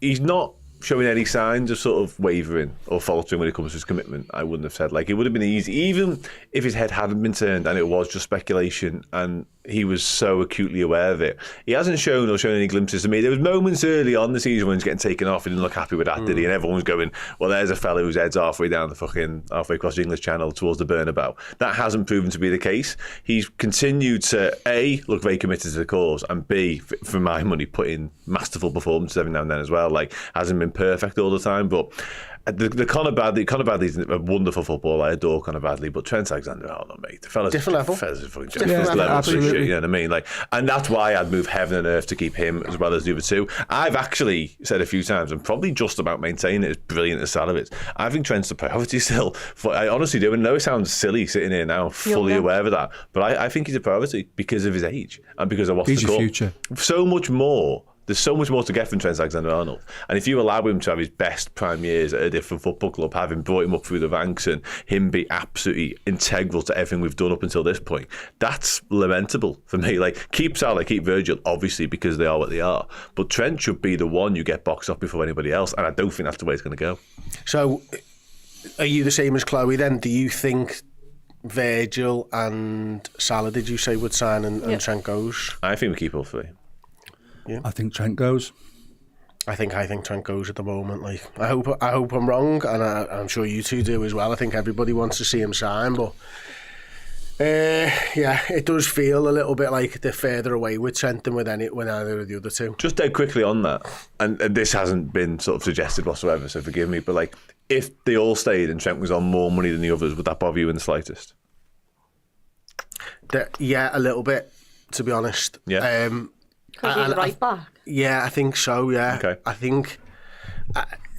he's not showing any signs of sort of wavering or faltering when it comes to his commitment. I wouldn't have said, like, it would have been easy, even if his head hadn't been turned and it was just speculation and he was so acutely aware of it. He hasn't shown any glimpses to me. There was moments early on the season when he was getting taken off. He didn't look happy with that, did he? And everyone was going, well, there's a fella whose head's halfway across the English Channel towards the Bernabeu. That hasn't proven to be the case. He's continued to, A, look very committed to the cause, and B, for my money, put in masterful performances every now and then as well. Like, hasn't been perfect all the time, but the Conor Bradley's a wonderful footballer. I adore Conor Bradley, but Trent Alexander-Arnold, mate, the fella's different level. Different level, absolutely. You know what I mean? Like, and that's why I'd move heaven and earth to keep him as well as the other two. I've actually said a few times, and probably just about maintaining it, as brilliant as Salah is, I think Trent's the priority still. I honestly do, and I know it sounds silly sitting here now, fully aware of that, but I think he's a priority because of his age and because of what's he's to come. Your future. So much more. There's so much more to get from Trent Alexander-Arnold. And if you allow him to have his best prime years at a different football club, having brought him up through the ranks and him be absolutely integral to everything we've done up until this point, that's lamentable for me. Like, keep Salah, keep Virgil, obviously, because they are what they are. But Trent should be the one you get boxed up before anybody else. And I don't think that's the way it's going to go. So, are you the same as Chloe then? Do you think Virgil and Salah, did you say, would sign and Trent goes? I think we keep all three. Yeah. I think Trent goes. I think Trent goes at the moment. Like, I hope I'm wrong, and I'm sure you two do as well. I think everybody wants to see him sign, but it does feel a little bit like they're further away with Trent than with either of the other two. Just dead quickly on that, and this hasn't been sort of suggested whatsoever, so forgive me, but like, if they all stayed and Trent was on more money than the others, would that bother you in the slightest? Yeah, a little bit, to be honest. Yeah. Because he's right back. Yeah, I think so, yeah. Okay. I think...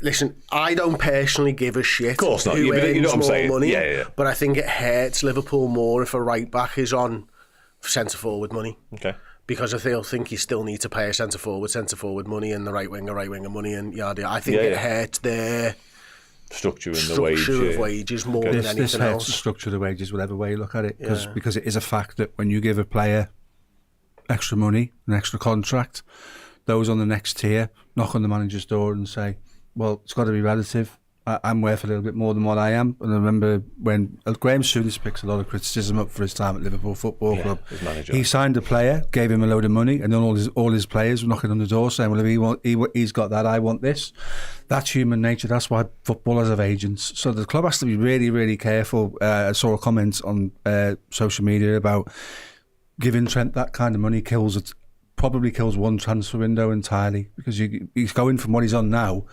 listen, I don't personally give a shit. Of course not. Who earns you know what I'm more saying. money, Yeah. but I think it hurts Liverpool more if a right back is on centre-forward money. Okay. Because I think you still need to pay a centre-forward money, and the right winger money, and yada. I think it hurts their... Structure of wages more than anything this hurts else. The structure of the wages, whatever way you look at it, because it is a fact that when you give a player extra money, an extra contract, those on the next tier knock on the manager's door and say, well, it's got to be relative. I'm worth a little bit more than what I am. And I remember when Graham Souness picks a lot of criticism up for his time at Liverpool Football Club. He signed a player, gave him a load of money, and then all his players were knocking on the door saying, well, if he's got that, I want this. That's human nature. That's why footballers have agents. So the club has to be really, really careful. I saw a comment on social media about giving Trent that kind of money probably kills one transfer window entirely, because he's going from what he's on now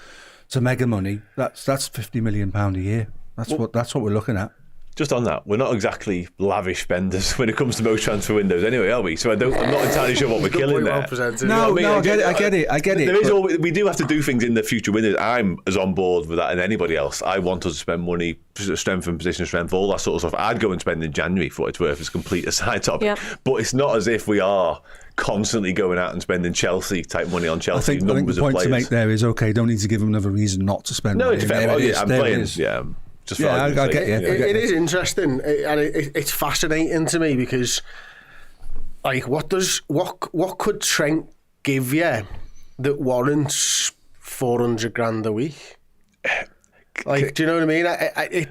to mega money. That's £50 million a year. That's what we're looking at. Just on that, we're not exactly lavish spenders when it comes to most transfer windows anyway, are we? So I'm not entirely sure what we're killing there. I get it. We do have to do things in the future windows. I'm as on board with that as anybody else. I want us to spend money, strengthen position strength, all that sort of stuff. I'd go and spend in January for what it's worth as complete aside topic. Yeah. But it's not as if we are constantly going out and spending Chelsea type money on Chelsea. I think the point to make there is, okay, don't need to give them another reason not to spend money. No, it's fair. I'm playing. Yeah. I get you. It is interesting, and it's fascinating to me, because, like, what could Trent give you that warrants 400 grand a week? Like, do you know what I mean?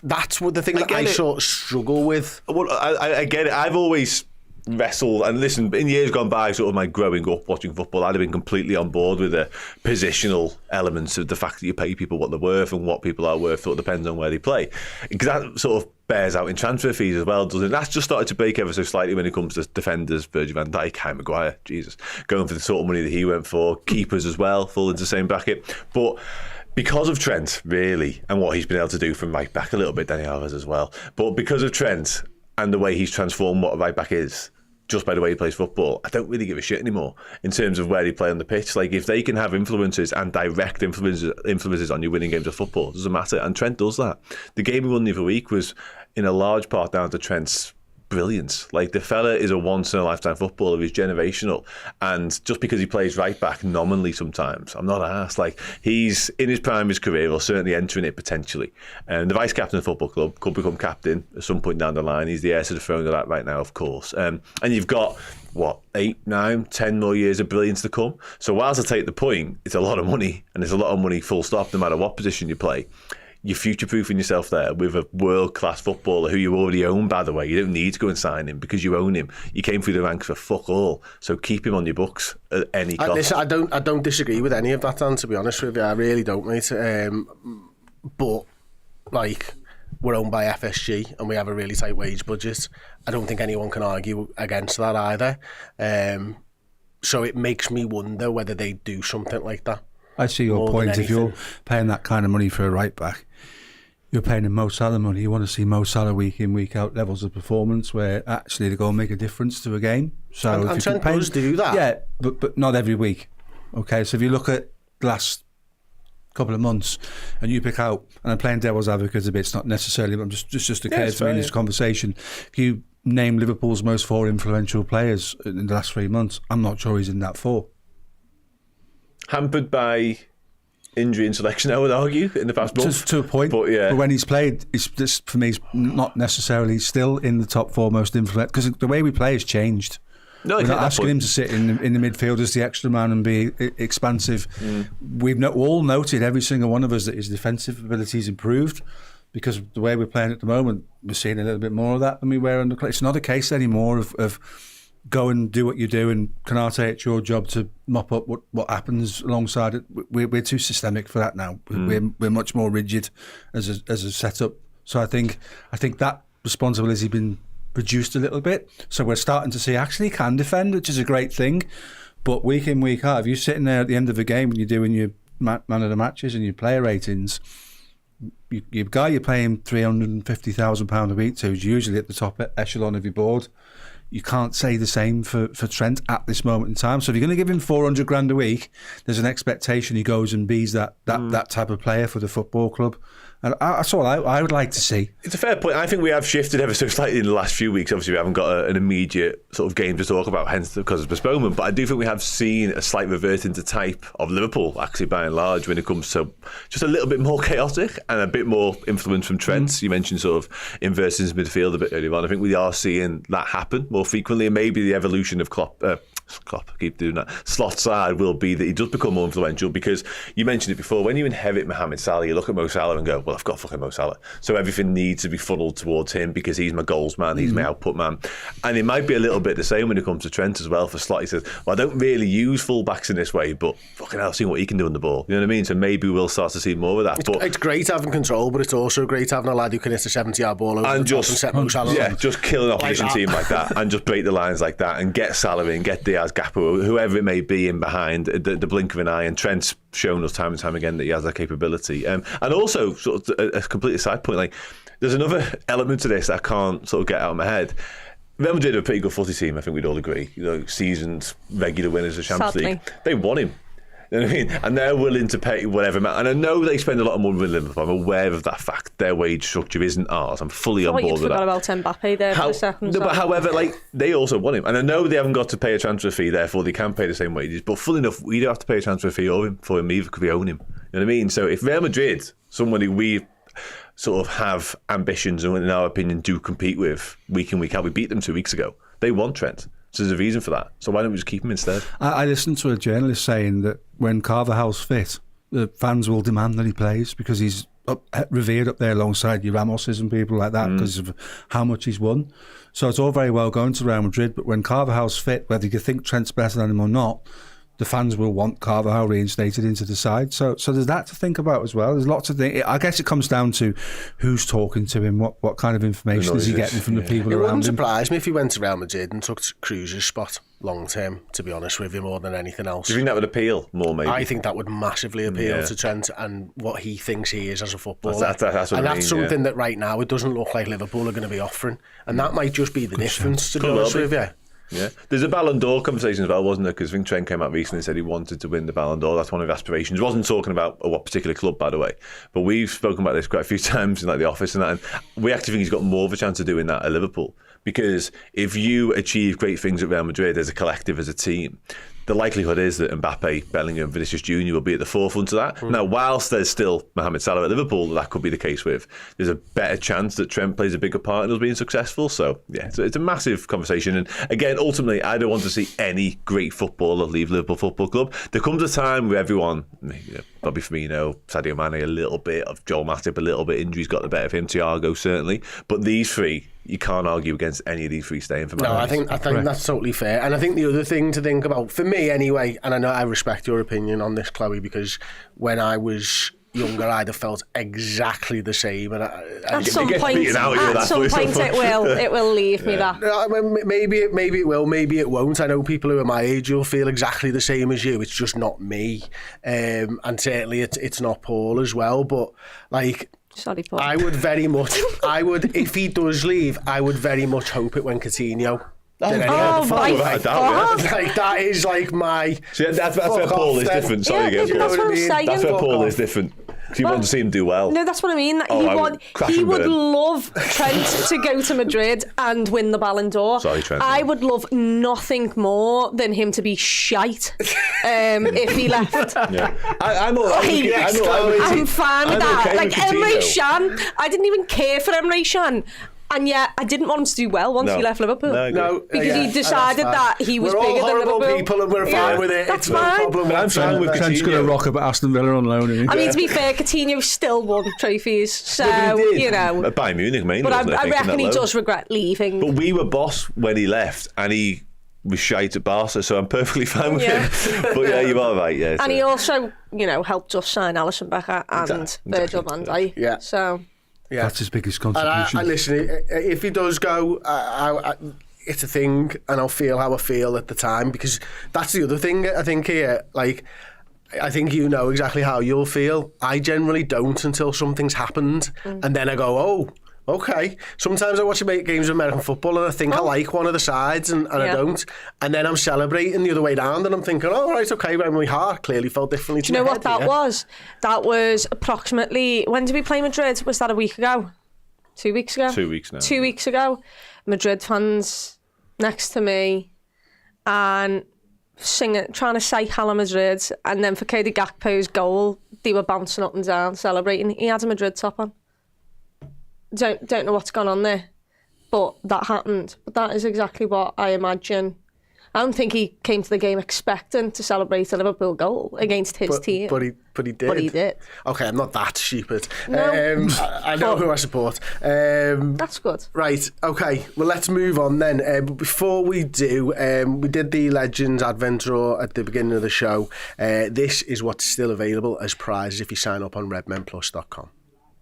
That's what the thing that I sort of struggle with. Well, I get it. I've always wrestled, and listen, in years gone by, sort of my growing up watching football, I'd have been completely on board with the positional elements of the fact that you pay people what they're worth, and what people are worth sort of depends on where they play, because that sort of bears out in transfer fees as well, doesn't it? That's just started to break ever so slightly when it comes to defenders. Virgil van Dijk, Harry Maguire, Jesus, going for the sort of money that he went for. Keepers as well fall into the same bracket, but because of Trent, really, and what he's been able to do from right back, a little bit Dani Alves as well, but because of Trent and the way he's transformed what a right back is, just by the way he plays football, I don't really give a shit anymore in terms of where he play on the pitch. Like, if they can have influences and direct influences on you winning games of football, it doesn't matter. And Trent does that. The game he won the other week was in a large part down to Trent's brilliance. Like, the fella is a once-in-a-lifetime footballer. He's generational. And just because he plays right back nominally sometimes, I'm not arsed. Like, he's in his prime of his career, or certainly entering it potentially. And the vice-captain of the football club could become captain at some point down the line. He's the heir to the throne of that right now, of course. And you've got, 8, 9, 10 more years of brilliance to come. So whilst I take the point, it's a lot of money, and it's a lot of money full stop, no matter what position you play. You're future-proofing yourself there with a world-class footballer who you already own, by the way. You don't need to go and sign him because you own him. You came through the ranks for fuck all. So keep him on your books at any cost. I don't disagree with any of that, Dan, to be honest with you. I really don't, mate. But, like, we're owned by FSG and we have a really tight wage budget. I don't think anyone can argue against that either. So it makes me wonder whether they do something like that. I see your point. If you're paying that kind of money for a right back, you're paying him Mo Salah money. You want to see Mo Salah week in, week out levels of performance where actually they go and make a difference to a game. So and Trent does do that. Yeah, but not every week. Okay, so if you look at the last couple of months and you pick out, and I'm playing devil's advocate a bit, it's not necessarily, but just occurred to me in this conversation. If you name Liverpool's most 4 influential players in the last 3 months, I'm not sure he's in that 4. Hampered by injury and selection, I would argue, in the past month. To a point, but when he's played, this for me is not necessarily still in the top 4 most influential, because the way we play has changed. No, we're not asking him to sit in the midfield as the extra man and be expansive. We've all noted, every single one of us, that his defensive ability's improved, because the way we're playing at the moment, we're seeing a little bit more of that than we were on the club. It's not a case anymore of go and do what you do, and Canate, it's your job to mop up what happens alongside it. We're too systemic for that now. We're much more rigid as a setup. So I think that responsibility has been reduced a little bit. So we're starting to see actually he can defend, which is a great thing. But week in, week out, if you're sitting there at the end of the game and you're doing your man of the matches and your player ratings, your guy you're paying £350,000 a week to is usually at the top echelon of your board. You can't say the same for Trent at this moment in time. So if you're going to give him 400 grand a week, there's an expectation he goes and bees that type of player for the football club. And that's all I would like to see. It's a fair point. I think we have shifted ever so slightly in the last few weeks. Obviously, we haven't got an immediate sort of game to talk about, hence because of postponement. But I do think we have seen a slight reverting to type of Liverpool, actually, by and large, when it comes to just a little bit more chaotic and a bit more influence from Trent. You mentioned sort of inversions in midfield a bit earlier on. I think we are seeing that happen more frequently, and maybe the evolution of Klopp, I keep doing that. Slot's side will be that he does become more influential, because you mentioned it before, when you inherit Mohamed Salah, you look at Mo Salah and go, well, I've got fucking Mo Salah. So everything needs to be funneled towards him because he's my goals man, he's my output man. And it might be a little bit the same when it comes to Trent as well. For Slot, he says, well, I don't really use full-backs in this way, but fucking hell, seeing what he can do on the ball. You know what I mean? So maybe we'll start to see more of that. It's great having control, but it's also great having a lad who can hit a 70-yard ball over and just set Mo Salah. Yeah, just kill an opposition team like that and just break the lines like that and get Salah in, get Diaz, Gakpo, whoever it may be in behind the blink of an eye. And Trent's shown us time and time again that he has that capability. And also, sort of a completely side point, like, there's another element to this that I can't sort of get out of my head. Real Madrid are a pretty good footy team, I think we'd all agree. You know, seasoned, regular winners of Champions League. They want him. You know what I mean? And they're willing to pay whatever amount. And I know they spend a lot of money with Liverpool. I'm aware of that fact. Their wage structure isn't ours. I'm fully on board with that. I forgot about Mbappe there for a second. No, but however, like, they also want him. And I know they haven't got to pay a transfer fee, therefore they can pay the same wages. But full enough, we don't have to pay a transfer fee for him either, because we own him. You know what I mean? So if Real Madrid, somebody we sort of have ambitions and, in our opinion, do compete with week in, week out, we beat them 2 weeks ago. They want Trent. So there's a reason for that. So why don't we just keep him instead? I listened to a journalist saying that when Carvajal's fit, the fans will demand that he plays, because he's revered up there alongside your Ramoses and people like that because of how much he's won. So it's all very well going to Real Madrid, but when Carvajal's fit, whether you think Trent's better than him or not, the fans will want Carvajal reinstated into the side. So there's that to think about as well. There's lots of things. I guess it comes down to who's talking to him, what kind of information is he getting from the people around him. It wouldn't surprise me if he went to Real Madrid and took Cruz's spot long term, to be honest with you, more than anything else. Do you think that would appeal more, maybe? I think that would massively appeal to Trent and what he thinks he is as a footballer. That's something that right now it doesn't look like Liverpool are going to be offering. And that might just be the difference, to be honest with you. Yeah, there's a Ballon d'Or conversation as well, wasn't there? Because I think Trent came out recently and said he wanted to win the Ballon d'Or. That's one of his aspirations. He wasn't talking about what particular club, by the way, but we've spoken about this quite a few times in like the office and that. And we actually think he's got more of a chance of doing that at Liverpool, because if you achieve great things at Real Madrid as a collective, as a team, the likelihood is that Mbappe, Bellingham, Vinicius Jr. will be at the forefront of that. Now, whilst there's still Mohamed Salah at Liverpool, that could be the case with, there's a better chance that Trent plays a bigger part in us being successful. So, yeah, it's a massive conversation. And again, ultimately, I don't want to see any great footballer leave Liverpool Football Club. There comes a time where everyone, Bobby Firmino, Sadio Mane, a little bit of Joel Matip, a little bit injuries got the better of him, Thiago certainly. But these three, you can't argue against any of these three staying for Man. No, I think that's totally fair. And I think the other thing to think about, for me anyway, and I know I respect your opinion on this, Chloe, because when I was younger, I'd have felt exactly the same. And at some point it will leave me that. Maybe it will, maybe it won't. I know people who are my age will feel exactly the same as you. It's just not me, and certainly it's not Paul as well. But like, sorry, Paul. I would if he does leave, I would very much hope it went Coutinho. My God. Like, that is like my... See, that's where Paul is different. Sorry again. That's what I'm saying. That's where Paul is different. You want to see him do well. No, that's what I mean. He would love Trent to go to Madrid and win the Ballon d'Or. Sorry, Trent. I would love nothing more than him to be shite if he left. Yeah. I'm fine with that. Okay, like Emre Can, I didn't even care for Emre Can. And yet, I didn't want him to do well once he left Liverpool. No, because he decided that he was bigger than Liverpool. We're all horrible people and we're fine with it. That's it's fine. No problem. I'm fine with Trent's going to rock up at Aston Villa on loan. I mean, to be fair, Coutinho still won trophies. So, you know. At Bayern Munich, mainly. But I reckon he does regret leaving. But we were boss when he left, and he was shite at Barca, so I'm perfectly fine with him. But yeah, you are right. Yeah, and he also, helped us sign Alisson Becker and Virgil van Dijk. Yeah. So... Yeah. That's his biggest contribution. And listen, if he does go, it's a thing, and I'll feel how I feel at the time, because that's the other thing I think here. Like, I think you know exactly how you'll feel. I generally don't until something's happened, and then I go, oh, okay. Sometimes I watch games of American football and I think I like one of the sides and I don't. And then I'm celebrating the other way round and I'm thinking, oh, right, okay, but my heart clearly felt differently to Do you know my what head, that was? That was approximately... When did we play Madrid? Was that a week ago? 2 weeks ago? 2 weeks now. 2 weeks ago. Madrid fans next to me and singing, trying to say Hala Madrid. And then for Cody Gakpo's goal, they were bouncing up and down, celebrating. He had a Madrid top on. Don't know what's gone on there, but that happened. But that is exactly what I imagine. I don't think he came to the game expecting to celebrate a Liverpool goal against his team. But he did. But he did. Okay, I'm not that stupid. No. I know who I support. That's good. Right, okay. Well, let's move on then. But before we do, we did the Legends Advent Draw at the beginning of the show. This is what's still available as prizes if you sign up on redmenplus.com.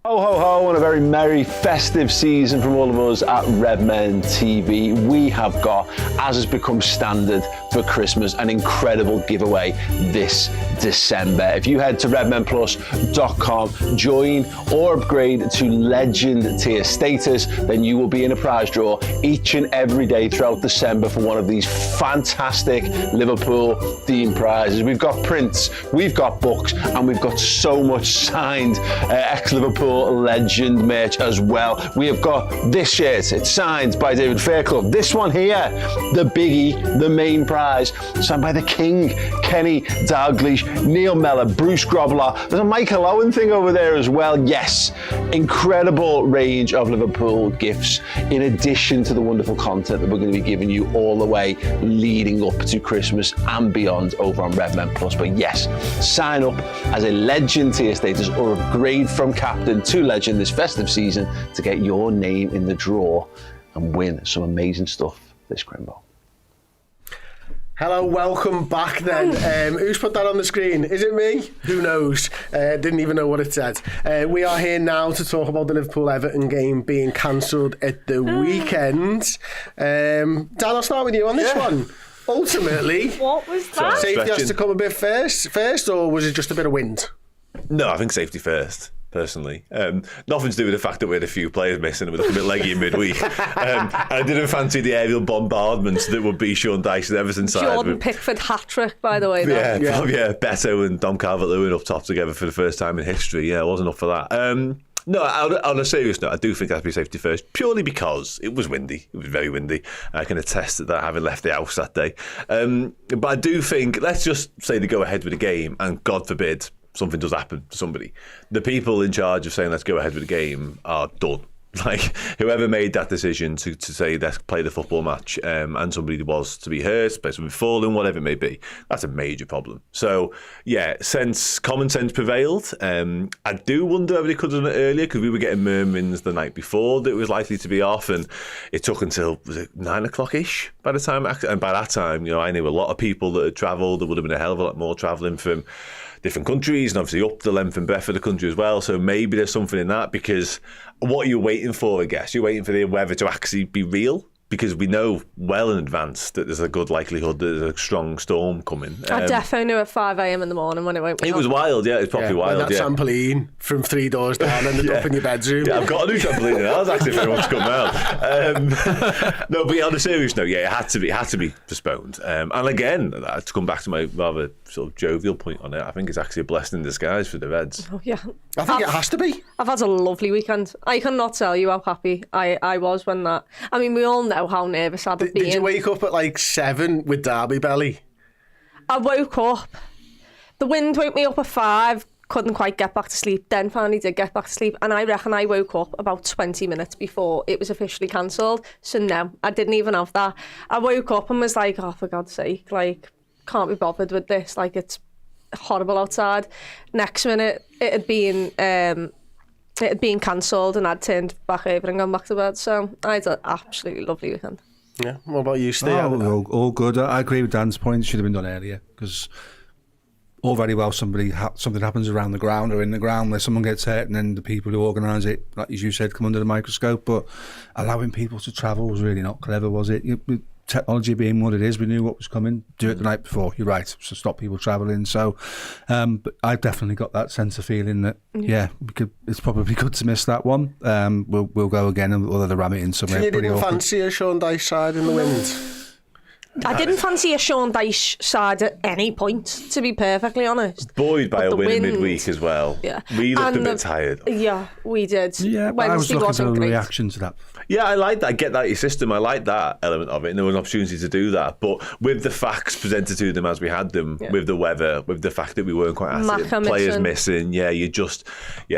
Ho, ho, ho, and a very merry festive season from all of us at Redmen TV. We have got, as has become standard for Christmas, an incredible giveaway this December. If you head to redmenplus.com, join or upgrade to Legend tier status, then you will be in a prize draw each and every day throughout December for one of these fantastic Liverpool themed prizes. We've got prints, we've got books, and we've got so much signed ex-Liverpool Legend merch as well. We have got this shirt, it's signed by David Fairclough. This one here, the biggie, the main prize, signed by the King, Kenny Dalglish, Neil Mellor, Bruce Grobbelaar. There's a Michael Owen thing over there as well. Yes, incredible range of Liverpool gifts in addition to the wonderful content that we're going to be giving you all the way leading up to Christmas and beyond over on Redmen Plus. But yes, sign up as a Legend tier status or upgrade from Captain to Legend this festive season to get your name in the draw and win some amazing stuff this Crimbo. Hello, welcome back then. Who's put that on the screen? Is it me? Who knows? Didn't even know what it said. We are here now to talk about the Liverpool-Everton game being cancelled at the weekend. Dan, I'll start with you on this one. Ultimately, what was that? Safety has to come a bit first, or was it just a bit of wind? No, I think safety first. Personally, nothing to do with the fact that we had a few players missing and we looked a bit leggy in midweek. I didn't fancy the aerial bombardments that would be Sean Dyche's Everton side. Jordan Pickford hat-trick, by the way. Yeah, Beto and Dom Calvert-Lewin up top together for the first time in history. Yeah, I wasn't up for that. No, on a serious note, I do think it has to be safety first, purely because it was windy. It was very windy. I can attest to that, having left the house that day. But I do think, let's just say they go ahead with the game, and God forbid something does happen to somebody. The people in charge of saying let's go ahead with the game are done. Like, whoever made that decision to say let's play the football match, and somebody was to be hurt, somebody falling, whatever it may be, that's a major problem. So yeah, common sense prevailed. I do wonder whether they could have done it earlier, because we were getting murmurings the night before that it was likely to be off, and it took until, was it 9 o'clock-ish by the time, and by that time, I knew a lot of people that had travelled. There would have been a hell of a lot more travelling from different countries, and obviously up the length and breadth of the country as well. So maybe there's something in that, because what you're waiting for, I guess, you're waiting for the weather to actually be real, because we know well in advance that there's a good likelihood that there's a strong storm coming. I defo knew at 5 a.m. in the morning when it won't be. It was wild, yeah. It was probably wild. When that trampoline from 3 doors down ended up in your bedroom. Yeah, I've got a new trampoline now. I was actually very much come round. No, but on a serious note, yeah, it had to be postponed. And again, to come back to my rather sort of jovial point on it, I think it's actually a blessing in disguise for the Reds. Oh, yeah. I think it has to be. I've had a lovely weekend. I cannot tell you how happy I was when that. I mean, we all know how nervous I'd been. Did you wake up at like 7 with Derby belly? I woke up. The wind woke me up at 5. Couldn't quite get back to sleep. Then finally did get back to sleep. And I reckon I woke up about 20 minutes before it was officially cancelled. So no, I didn't even have that. I woke up and was like, oh, for God's sake, like, can't be bothered with this. Like, it's horrible outside. Next minute, it had been cancelled, and I'd turned back over and gone back to bed. So I had an absolutely lovely weekend. Yeah. What about you, Ste? All good. I agree with Dan's point. It should have been done earlier, because all very well something happens around the ground or in the ground where someone gets hurt, and then the people who organise it, like as you said, come under the microscope. But allowing people to travel was really not clever, was it? Technology being what it is, we knew what was coming. Do it the night before. You're right. So stop people travelling. So, but I've definitely got that sense of feeling that it's probably good to miss that one. We'll go again, and we'll ram it in somewhere. You didn't fancy a Sean Dyche side in the wind? I didn't fancy a Sean Dyche side at any point, to be perfectly honest. Buoyed by a win in midweek as well. Yeah. We looked a bit tired. Yeah, we did. Yeah, but I was looking for a reaction to that. Yeah, I like that. I get that, your system. I like that element of it, and there was an opportunity to do that. But with the facts presented to them as we had them, with the weather, with the fact that we weren't quite active, players missing, you just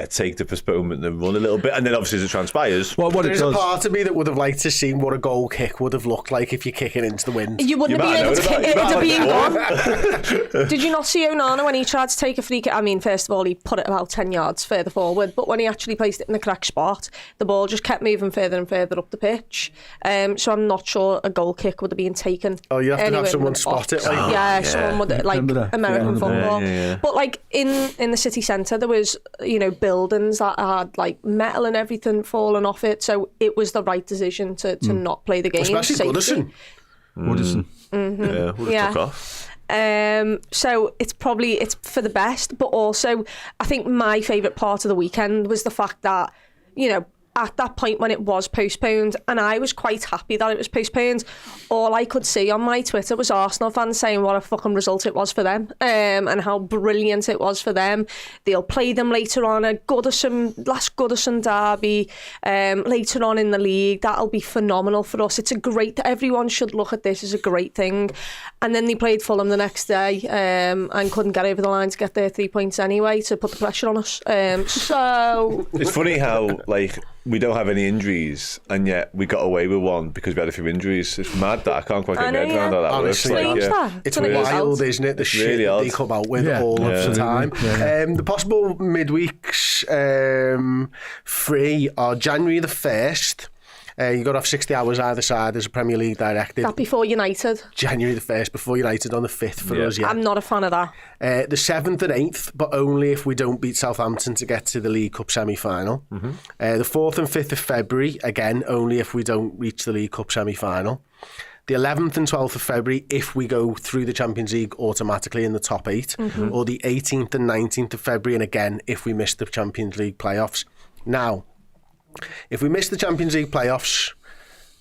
take the postponement and run a little bit. And then obviously as it transpires... There's a part of me that would have liked to see what a goal kick would have looked like if you're kicking into the wind. You wouldn't have been able to kick it. It would have been gone. Did you not see Onana when he tried to take a free kick? I mean, first of all, he put it about 10 yards further forward, but when he actually placed it in the correct spot, the ball just kept moving further and further up the pitch. So I'm not sure a goal kick would have been taken. Oh, you have to have someone spot it. Someone would, like American football. But like in the city centre, there was, buildings that had like metal and everything falling off it. So it was the right decision to not play the game. Especially Goodison. Yeah, would have took off. So it's for the best, but also I think my favourite part of the weekend was the fact that, at that point when it was postponed, and I was quite happy that it was postponed, all I could see on my Twitter was Arsenal fans saying what a fucking result it was for them, and how brilliant it was for them. They'll play them later on, last Goodison derby, later on in the league. That'll be phenomenal for us. Everyone should look at this as a great thing. And then they played Fulham the next day, and couldn't get over the line to get their 3 points anyway, to put the pressure on us. So it's funny how we don't have any injuries, and yet we got away with one because we had a few injuries. It's mad that I can't quite get my head around how that Honestly, works. It's wild, isn't it? The shit that they come out with all of the time. The possible midweeks free are January the 1st. You've got to have 60 hours either side as a Premier League directive. That before United. January the 1st, before United on the 5th for us, I'm not a fan of that. The 7th and 8th, but only if we don't beat Southampton to get to the League Cup semi-final. The 4th and 5th of February, again, only if we don't reach the League Cup semi-final. the 11th and 12th of February if we go through the Champions League automatically in the top 8, or the 18th and 19th of February, and again if we miss the Champions League playoffs. Now, if we miss the Champions League playoffs,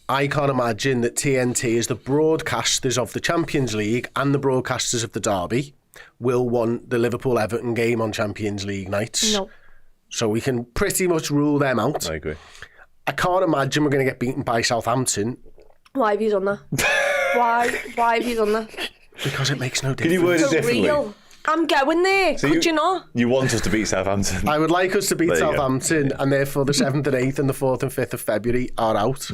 I can't imagine that TNT, as the broadcasters of the Champions League and the broadcasters of the derby, will want the Liverpool-Everton game on Champions League nights. No. So we can pretty much rule them out. I agree. I can't imagine we're going to get beaten by Southampton. Why have you done that? Why have you done that? Because it makes no difference. Can you word it differently? Real. I'm going there. So Could you not? You want us to beat Southampton? I would like us to beat There you go. Southampton, and therefore the 7th and 8th and the 4th and 5th of February are out.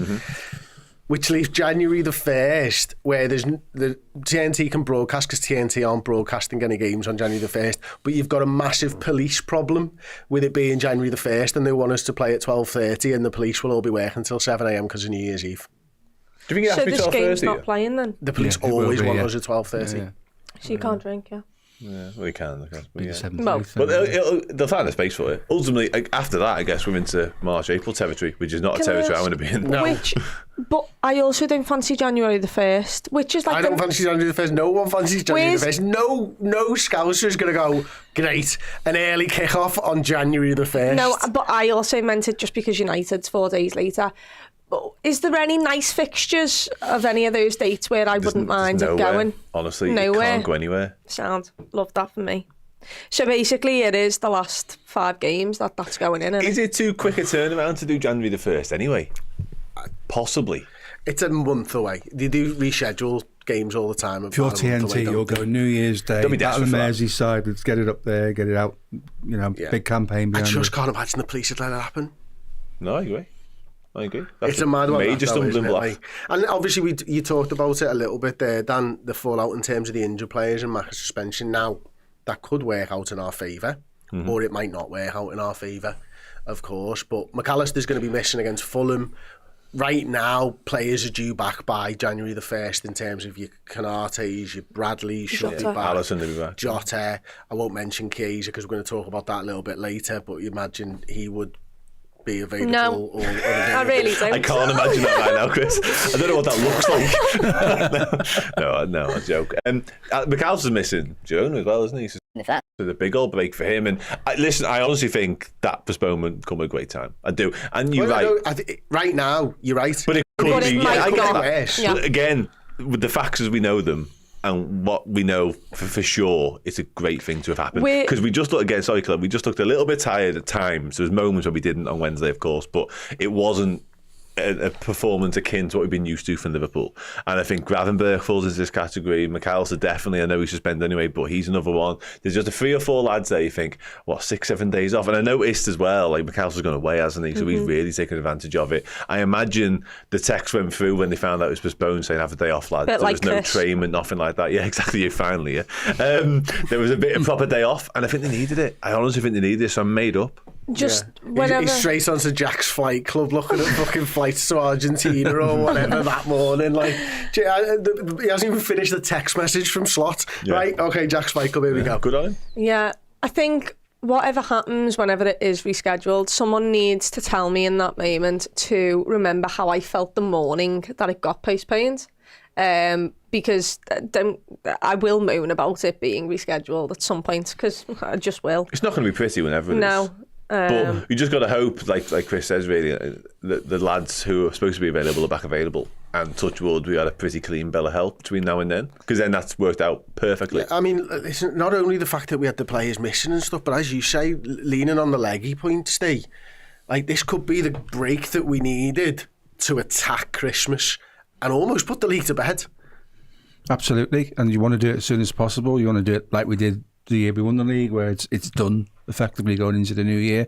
Which leaves January the 1st, where the TNT can broadcast, because TNT aren't broadcasting any games on January the 1st, but you've got a massive police problem with it being January the 1st, and they want us to play at 12:30, and the police will all be working until 7 a.m. because of New Year's Eve. Do you think it has So to be this game's 12:30? not playing then? The police Yeah, it will always be, want yeah. us at 12:30. Yeah. So you can't drink, yeah. Yeah, well, you can, I guess. But, The yeah. 7th, Well, 8th, But and- they'll find a space for it. Ultimately, after that, I guess we're into March, April territory, which is not a Can I territory I ask- want to be in. No. But I also don't fancy January the 1st, which is like I don't fancy January the 1st. No one fancies January the 1st. No Scouser is going to go, great, an early kick-off on January the 1st. No, but I also meant it just because United's 4 days later. But is there any nice fixtures of any of those dates where I wouldn't mind There's it nowhere. going? Honestly, you Nowhere. can't go anywhere. Sound. Love that for me. So basically it is the last 5 games that's going in, isn't Is it too quick a turnaround to do January the 1st anyway? Possibly. It's a month away. They do reschedule games all the time. If you're about a month away, TNT, don't you'll they? go New Year's Day, They'll be Battle desperate of for that. Merseyside, let's get it up there, get it out, Yeah. big campaign I behind just it. can't imagine the police would let it happen. No, I agree. That's It's a mad one. major that, though, stumbling isn't it? block. Like, and obviously, you talked about it a little bit there, Dan, the fallout in terms of the injured players and Macca's suspension. Now, that could work out in our favour, or it might not work out in our favour, of course. But McAllister's going to be missing against Fulham. Right now, players are due back by January the 1st in terms of your Canates, your Bradleys, should be Jota. back. Alisson will be back. Jota. I won't mention Chiesa because we're going to talk about that a little bit later, but you imagine he would be available No. or unavailable. I really don't. I can't imagine that right now, Chris. I don't know what that looks like. no, I joke. McAllister's missing Jonah as well, isn't he? So it's a big old break for him. And I honestly think that postponement come at a great time. I do. And you're Well, right. no, right now, you're right. But it could But it be. might I get go. that. Worse. Yeah. But again, with the facts as we know them, and what we know for sure, it's a great thing to have happened. Because we just looked again, sorry, Club, we just looked a little bit tired at times. There was moments where we didn't on Wednesday, of course, but it wasn't a performance akin to what we've been used to from Liverpool. And I think Gravenberch falls into this category. McAllister definitely, I know he's suspended anyway, but he's another one. There's just a 3 or 4 lads there you think, 6-7 days off. And I noticed as well, like McAllister's gone away, hasn't he? So he's really taken advantage of it. I imagine the text went through when they found out it was postponed saying have a day off, lads. Bit There like was no Chris. training, nothing like that. Yeah, exactly. Finally, yeah. There was a bit of proper day off, and I think they needed it. I honestly think they needed it, so I'm made up. Just He's whenever. straight onto Jack's flight club looking at fucking flights to Argentina or whatever that morning. Like, he hasn't even finished the text message from Slot. Yeah. Right, okay, Jack's flight club, here we go. Good on him. Yeah, I think whatever happens, whenever it is rescheduled, someone needs to tell me in that moment to remember how I felt the morning that it got postponed. Because I will moan about it being rescheduled at some point, because I just will. It's not going to be pretty whenever it is. No. But you just got to hope, like Chris says, really, that the lads who are supposed to be available are back available. And touch wood, we had a pretty clean bill of health between now and then, because then that's worked out perfectly. I mean, it's not only the fact that we had the players missing and stuff, but as you say, leaning on the leggy point, Steve, like this could be the break that we needed to attack Christmas and almost put the league to bed. Absolutely, and you want to do it as soon as possible. You want to do it like we did the year we won the league, where it's done effectively going into the new year.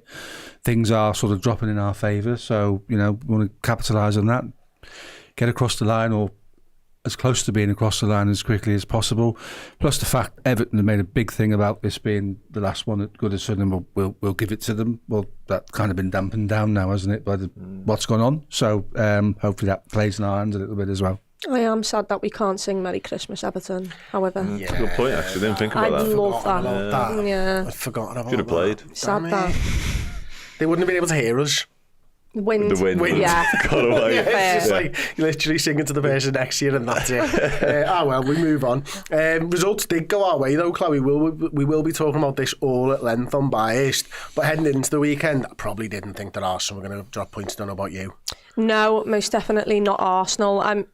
Things are sort of dropping in our favour, so we want to capitalise on that, get across the line, or as close to being across the line as quickly as possible. Plus the fact Everton have made a big thing about this being the last one at Goodison, and we'll give it to them. Well, that's kind of been dampened down now, hasn't it, by what's gone on? So hopefully that plays in our hands a little bit as well. I am sad that we can't sing Merry Christmas, Everton. However, Yeah. Good point, actually. Didn't think about I'd that. love that. That. Yeah. I'd forgotten about Should have that. played. Sad Damn that. it. They wouldn't have been able to hear us. Wind. The wind. Yeah. Got away. Yeah, it's just like you're literally singing to the person next to you and that's it. Well, we move on. Results did go our way though, Chloe. We will be talking about this all at length on Biased, but heading into the weekend, I probably didn't think that Arsenal were going to drop points. Don't know about you. No, most definitely not Arsenal.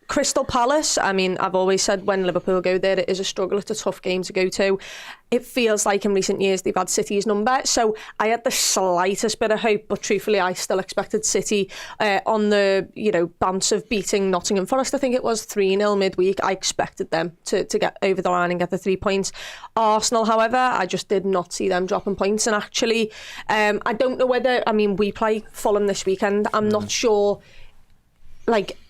Crystal Palace, I mean, I've always said when Liverpool go there, it is a struggle. It's a tough game to go to. It feels like in recent years they've had City's number. So I had the slightest bit of hope, but truthfully, I still expected City on the, bounce of beating Nottingham Forest. I think it was 3-0 midweek. I expected them to get over the line and get the 3 points. Arsenal, however, I just did not see them dropping points. And actually, I don't know whether, we play Fulham this weekend. I'm not sure.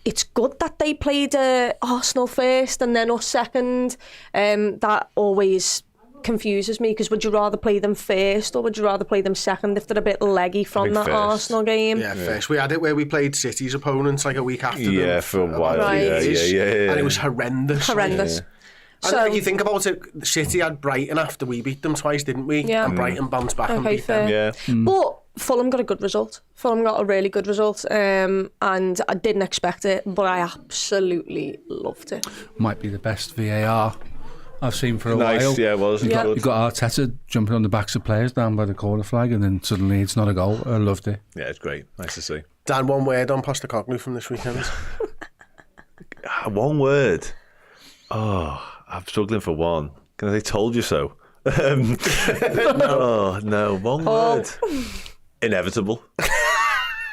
It's good that they played Arsenal first and then us second. That always confuses me, because would you rather play them first or would you rather play them second if they're a bit leggy from that first. Arsenal game? Yeah, first. We had it where we played City's opponents like a week after them. Yeah, for a while. Right. Yeah. And it was horrendous. Horrendous. And So, you think about it, City had Brighton after we beat them twice, didn't we? Yeah. And Brighton bounced back and Okay, beat them. fair. Yeah. But Fulham got a good result. Fulham got a really good result, and I didn't expect it, but I absolutely loved it. Might be the best VAR I've seen for a Nice, while. yeah, it was. Yeah. Good. You've got Arteta jumping on the backs of players down by the corner flag, and then suddenly it's not a goal. I loved it. Yeah, it's great. Nice to see. Dan, one word on Postecoglou from this weekend. One word. Oh, I'm struggling for one. Can I say told you so? No, one word. Inevitable.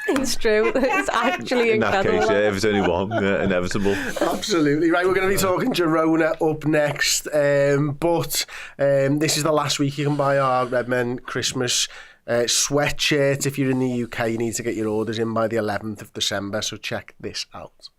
It's true. It's actually In that incredible. case, yeah, if it's only one, yeah, inevitable. Absolutely. Right, we're going to be talking Girona up next. But this is the last week you can buy our Redmen Christmas sweatshirt. If you're in the UK, you need to get your orders in by the 11th of December. So check this out.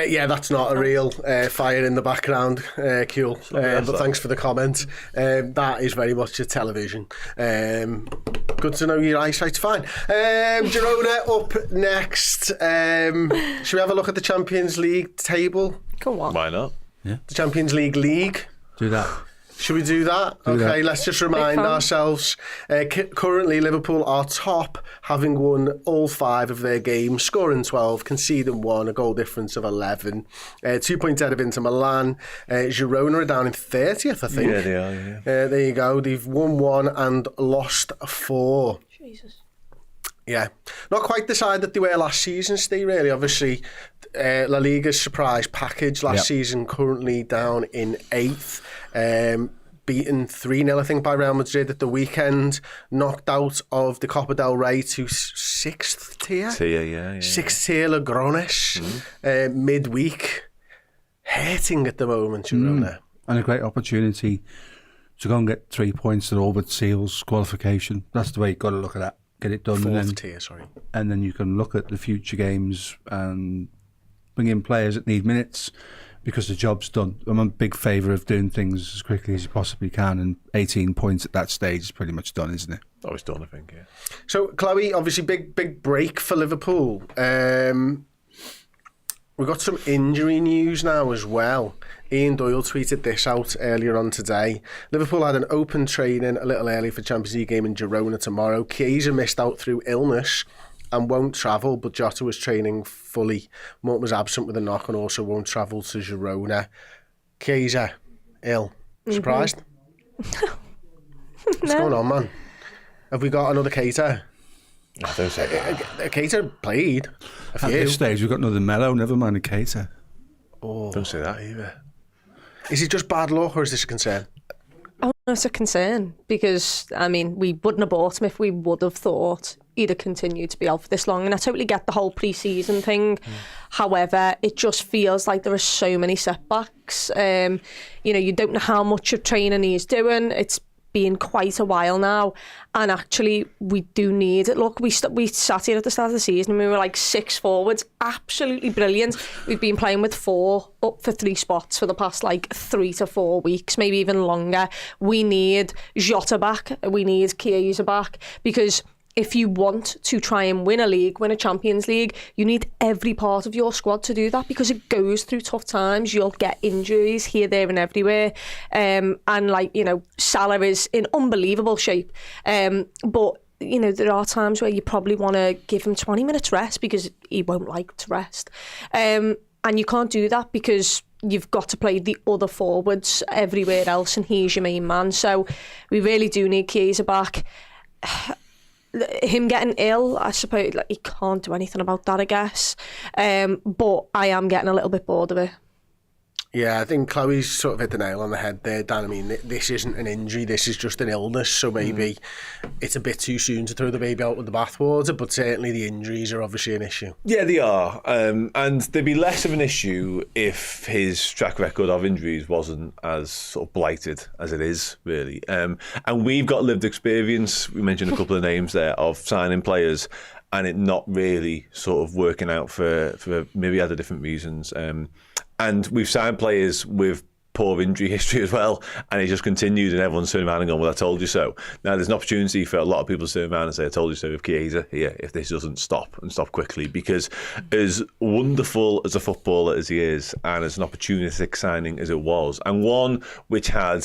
Yeah, that's not a real fire in the background, cool. But thanks for the comment. That is very much a television. Good to know your eyesight's fine. Girona up next. Should we have a look at the Champions League table? Come on. Why not? The Champions League. Do that. Should we do that? Do Okay, that. let's just remind ourselves. Currently, Liverpool are top, having won all 5 of their games, scoring 12, conceding 1, a goal difference of 11. 2 points ahead of Inter Milan. Girona are down in 30th, I think. Yeah, they are, yeah. There you go. They've won 1 and lost 4. Jesus. Yeah. Not quite the side that they were last season, Steve, really. Obviously, La Liga's surprise package last season, currently down in 8th. Beaten 3-0, I think, by Real Madrid at the weekend. Knocked out of the Copa del Rey to 6th tier. Yeah. 6th tier Logrones midweek. Hurting at the moment, Girona. And a great opportunity to go and get 3 points that all but seals qualification. That's the way you've got to look at that. Get it done. 4th tier, sorry. And then you can look at the future games and bring in players that need minutes. because the job's done. I'm a big favour of doing things as quickly as you possibly can, and 18 points at that stage is pretty much done, isn't it? Oh, it's done, I think, yeah. So, Chloe, obviously big break for Liverpool. We've got some injury news now as well. Ian Doyle tweeted this out earlier on today. Liverpool had an open training a little early for Champions League game in Girona tomorrow. Chiesa missed out through illness and won't travel, but Jota was training fully. Morton was absent with a knock and also won't travel to Girona. Chiesa, ill. Surprised? What's going on, man? Have we got another Keita? I don't say that. Keita played a few. At this stage, we've got another Mello, never mind a Keita. Oh. Don't say that either. Is it just bad luck or is this a concern? Oh, no, it's a concern because, I mean, we wouldn't have bought him if we would have thought he'd have continued to be out for this long. And I totally get the whole pre-season thing. However, it just feels like there are so many setbacks. You don't know how much of training he's doing. It's been quite a while now, and actually we do need it. Look, we sat here at the start of the season and we were like 6 forwards, absolutely brilliant. We've been playing with 4 up for 3 spots for the past like 3 to 4 weeks, maybe even longer. We need Jota back, we need Chiesa back, because if you want to try and win a Champions League, you need every part of your squad to do that, because it goes through tough times. You'll get injuries here, there and everywhere. And Salah is in unbelievable shape. But there are times where you probably want to give him 20 minutes rest because he won't like to rest. And you can't do that because you've got to play the other forwards everywhere else and he's your main man. So we really do need Chiesa back. Him getting ill, I suppose, he can't do anything about that, I guess. But I am getting a little bit bored of it. Yeah, I think Chloe's sort of hit the nail on the head there, Dan. I mean, this isn't an injury, this is just an illness, so maybe it's a bit too soon to throw the baby out with the bathwater, but certainly the injuries are obviously an issue. Yeah, they are. And they'd be less of an issue if his track record of injuries wasn't as sort of blighted as it is, really. And we've got lived experience, we mentioned a couple of names there, of signing players and it not really sort of working out for maybe other different reasons. And we've signed players with poor injury history as well, and it just continued, and everyone's turning around and going, well, I told you so. Now, there's an opportunity for a lot of people to turn around and say, I told you so with Chiesa here, if this doesn't stop and stop quickly, because as wonderful as a footballer as he is, and as an opportunistic signing as it was, and one which had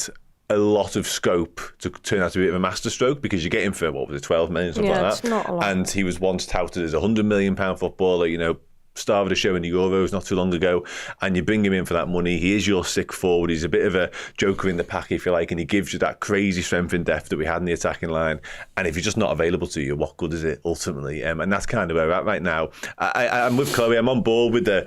a lot of scope to turn out to be a bit of a masterstroke, because you get him for, 12 million, something like that. It's not a lot. And he was once touted as a £100 million footballer, star of the show in the Euros not too long ago, and you bring him in for that money. He is your sick forward. He's a bit of a joker in the pack, if you like, and he gives you that crazy strength and depth that we had in the attacking line. And if he's just not available to you, what good is it ultimately? And that's kind of where we're at right now. I'm with Chloe. I'm on board with the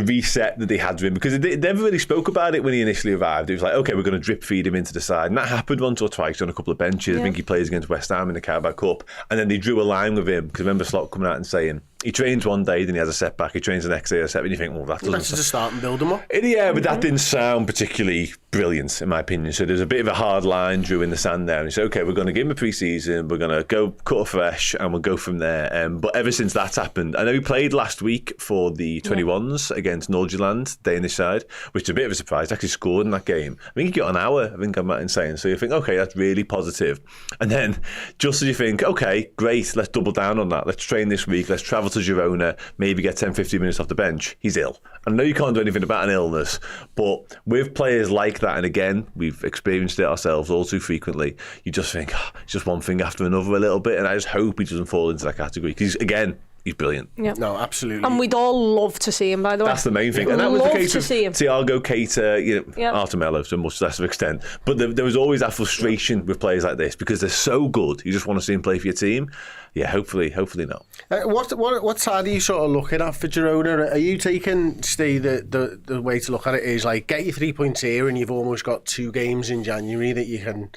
reset that they had to him, because they never really spoke about it when he initially arrived. It was like, okay, we're going to drip feed him into the side, and that happened once or twice on a couple of benches. Yeah. I think he plays against West Ham in the Carabao Cup, and then they drew a line with him, because I remember Slot coming out and saying he trains one day, then he has a setback, he trains the next day, a setback, and you think, well, that doesn't... That's just start and build him up. Yeah, but that didn't sound particularly brilliant, in my opinion. So there's a bit of a hard line drew in the sand there, and he said, okay, we're going to give him a pre-season, we're going to go cut afresh, and we'll go from there. But ever since that's happened, I know he played last week for the 21s against Nordirland, Danish side, which is a bit of a surprise. He actually scored in that game. I think he got an hour, I think I'm right in saying. So you think, okay, that's really positive. And then just as you think, okay, great, let's double down on that. Let's train this week, let's travel to Girona, maybe get 10-15 minutes off the bench. He's ill. I know you can't do anything about an illness, but with players like that, and again, we've experienced it ourselves all too frequently, you just think, it's just one thing after another a little bit, and I just hope he doesn't fall into that category, because again, he's brilliant. Yep. No, absolutely. And we'd all love to see him, by the way. That's the main thing. And that was the case with Thiago, Keita, Artemello to a much less extent. But there was always that frustration with players like this, because they're so good. You just want to see them play for your team. Yeah, hopefully not. What side are you sort of looking at for Girona? Are you taking, Steve, the way to look at it is like, get your 3 points here and you've almost got 2 games in January that you can,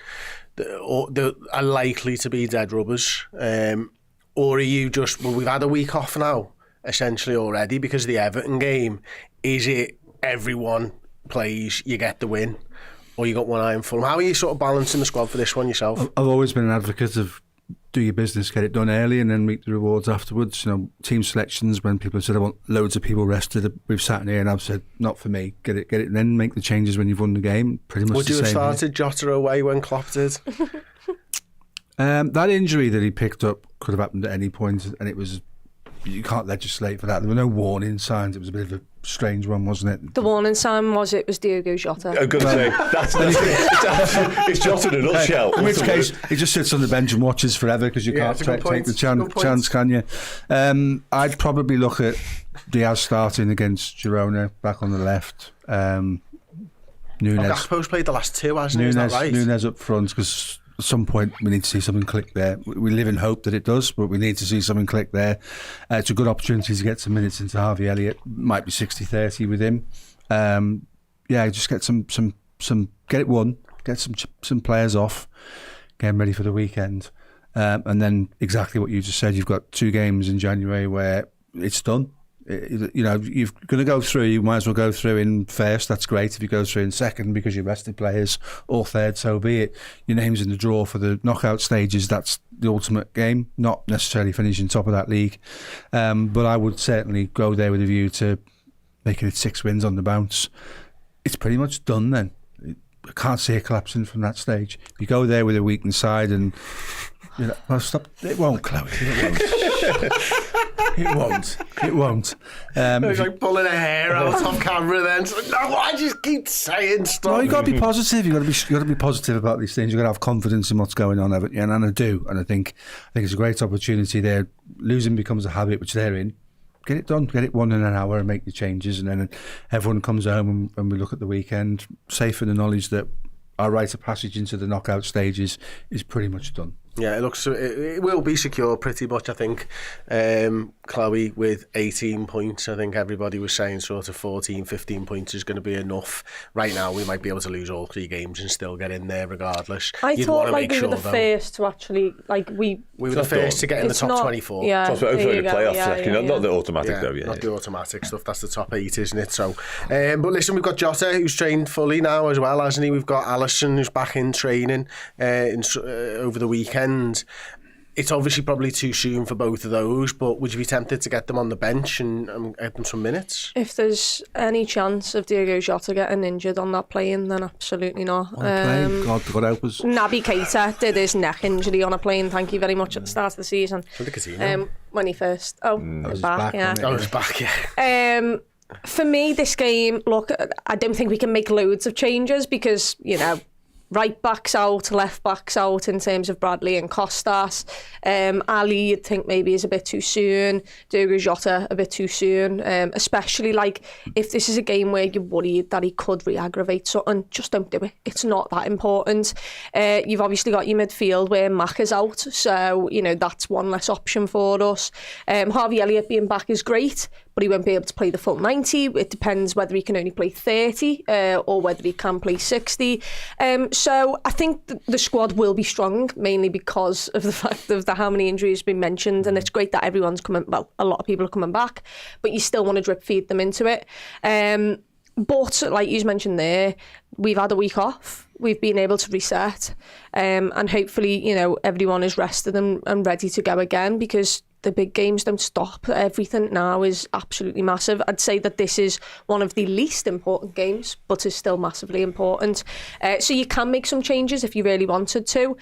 that are likely to be dead rubbers? Or are you just, well, we've had a week off now, essentially already, because of the Everton game. Is it everyone plays, you get the win, or you got one eye on Fulham? How are you sort of balancing the squad for this one yourself? I've always been an advocate of do your business, get it done early, and then reap the rewards afterwards. You know, team selections, when people have said I want loads of people rested, we've sat in here and I've said not for me. Get it, and then make the changes when you've won the game. Pretty much. Would the you have same started Jota away when Klopp did? That injury that he picked up could have happened at any point, and it was. You can't legislate for that. There were no warning signs. It was a bit of a strange one, wasn't it? The warning sign was Diogo Jota. I'm going to say, it's Jota in a nutshell. In which case, he just sits on the bench and watches forever because you can't take the chance, can you? I'd probably look at Diaz starting against Girona, back on the left. Nunes. Gakpo's played the last two, hasn't he? Is that right? Nunes up front, because at some point we need to see something click there. We live in hope that it does, but we need to see something click there. It's a good opportunity to get some minutes into Harvey Elliott. Might be 60-30 with him. Just get some get it won, get some players off, get them ready for the weekend, and then exactly what you just said. You've got 2 games in January where it's done. You know, you're going to go through, you might as well go through in first. That's great. If you go through in second because you rested players, or third, so be it. Your name's in the draw for the knockout stages. That's the ultimate game, not necessarily finishing top of that league. But I would certainly go there with a view to making it 6 wins on the bounce. It's pretty much done then. I can't see it collapsing from that stage. If you go there with a weakened side and... You know, well, stop. It won't, Chloe. It won't. It won't. It's like pulling a hair out on camera then. It's like, no, I just keep saying stuff. No, you've got to be positive. You've got to be positive about these things. You've got to have confidence in what's going on, haven't you? And I do. And I think it's a great opportunity there. Losing becomes a habit, which they're in. Get it done. Get it won in an hour and make the changes. And then everyone comes home and we look at the weekend, safe in the knowledge that our rite of passage into the knockout stages is pretty much done. Yeah, it will be secure pretty much, I think. Chloe with 18 points. I think everybody was saying sort of 14, 15 points is going to be enough. Right now, we might be able to lose all 3 games and still get in there regardless. I thought we were the first to actually, we were the first to get in the top 24. Yeah, so over the playoffs, not the automatic though. Yeah, not the automatic stuff. That's the top 8, isn't it? So, but listen, we've got Jota who's trained fully now as well, hasn't he? We've got Alisson who's back in training over the weekend. It's obviously probably too soon for both of those, but would you be tempted to get them on the bench and get them some minutes? If there's any chance of Diogo Jota getting injured on that plane, then absolutely not. On a plane? God help us. Naby Keita did his neck injury on a plane, thank you very much, at the start of the season. When he first... he's back, yeah. For me, this game, look, I don't think we can make loads of changes because, you know, right backs out, left backs out in terms of Bradley and Costas. Ali, you'd think maybe is a bit too soon. Diogo Jota, a bit too soon. Especially like if this is a game where you're worried that he could re-aggravate something, just don't do it. It's not that important. You've obviously got your midfield where Mac is out, so you know that's one less option for us. Harvey Elliott being back is great, but he won't be able to play the full 90. It depends whether he can only play 30 or whether he can play 60. So I think the squad will be strong, mainly because of the fact of how many injuries have been mentioned. And it's great that everyone's coming, well, a lot of people are coming back, but you still want to drip feed them into it. But like you mentioned there, we've had a week off. We've been able to reset. And hopefully, you know, everyone is rested and ready to go again, because the big games don't stop. Everything now is absolutely massive. I'd say that this is one of the least important games, but is still massively important. So you can make some changes if you really wanted to.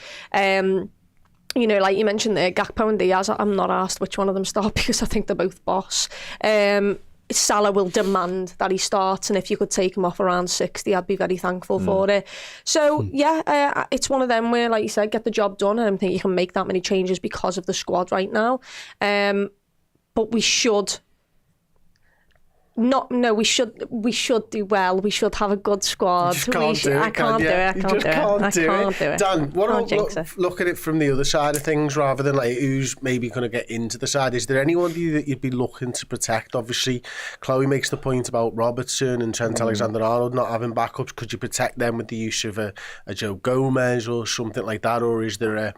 You know, like you mentioned there, Gakpo and Diaz, I'm not asked which one of them start because I think they're both boss. Salah will demand that he starts, and if you could take him off around 60, I'd be very thankful for it. So yeah, it's one of them where, like you said, get the job done. I don't think you can make that many changes because of the squad right now, but we should we should do well. We should have a good squad. I can't do it. Dan, what about look at it from the other side of things rather than like who's maybe going to get into the side? Is there anyone that you'd be looking to protect? Obviously, Chloe makes the point about Robertson and Trent Alexander-Arnold not having backups. Could you protect them with the use of a Joe Gomez or something like that? Or is there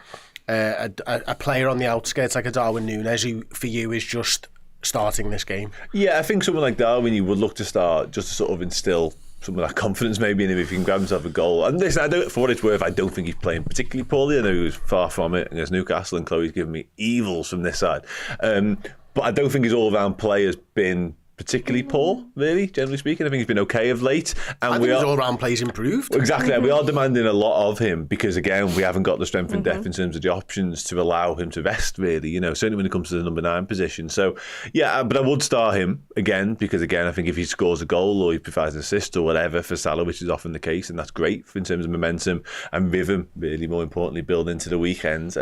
a player on the outskirts like a Darwin Núñez who for you is just starting this game? Yeah, I think someone like Darwin you would look to start just to sort of instill some of that confidence maybe in him if he can grab himself a goal. And listen, for what it's worth, I don't think he's playing particularly poorly. I know he was far from it against Newcastle, and Chloe's giving me evils from this side. But I don't think his all-round play has been particularly poor, really, generally speaking. I think he's been okay of late. And I think his all-round play's improved. Exactly. We are demanding a lot of him because, again, we haven't got the strength and depth in terms of the options to allow him to rest, really, you know, certainly when it comes to the number 9 position. So, yeah, but I would start him again because, again, I think if he scores a goal or he provides an assist or whatever for Salah, which is often the case, and that's great in terms of momentum and rhythm, really, more importantly, build into the weekend.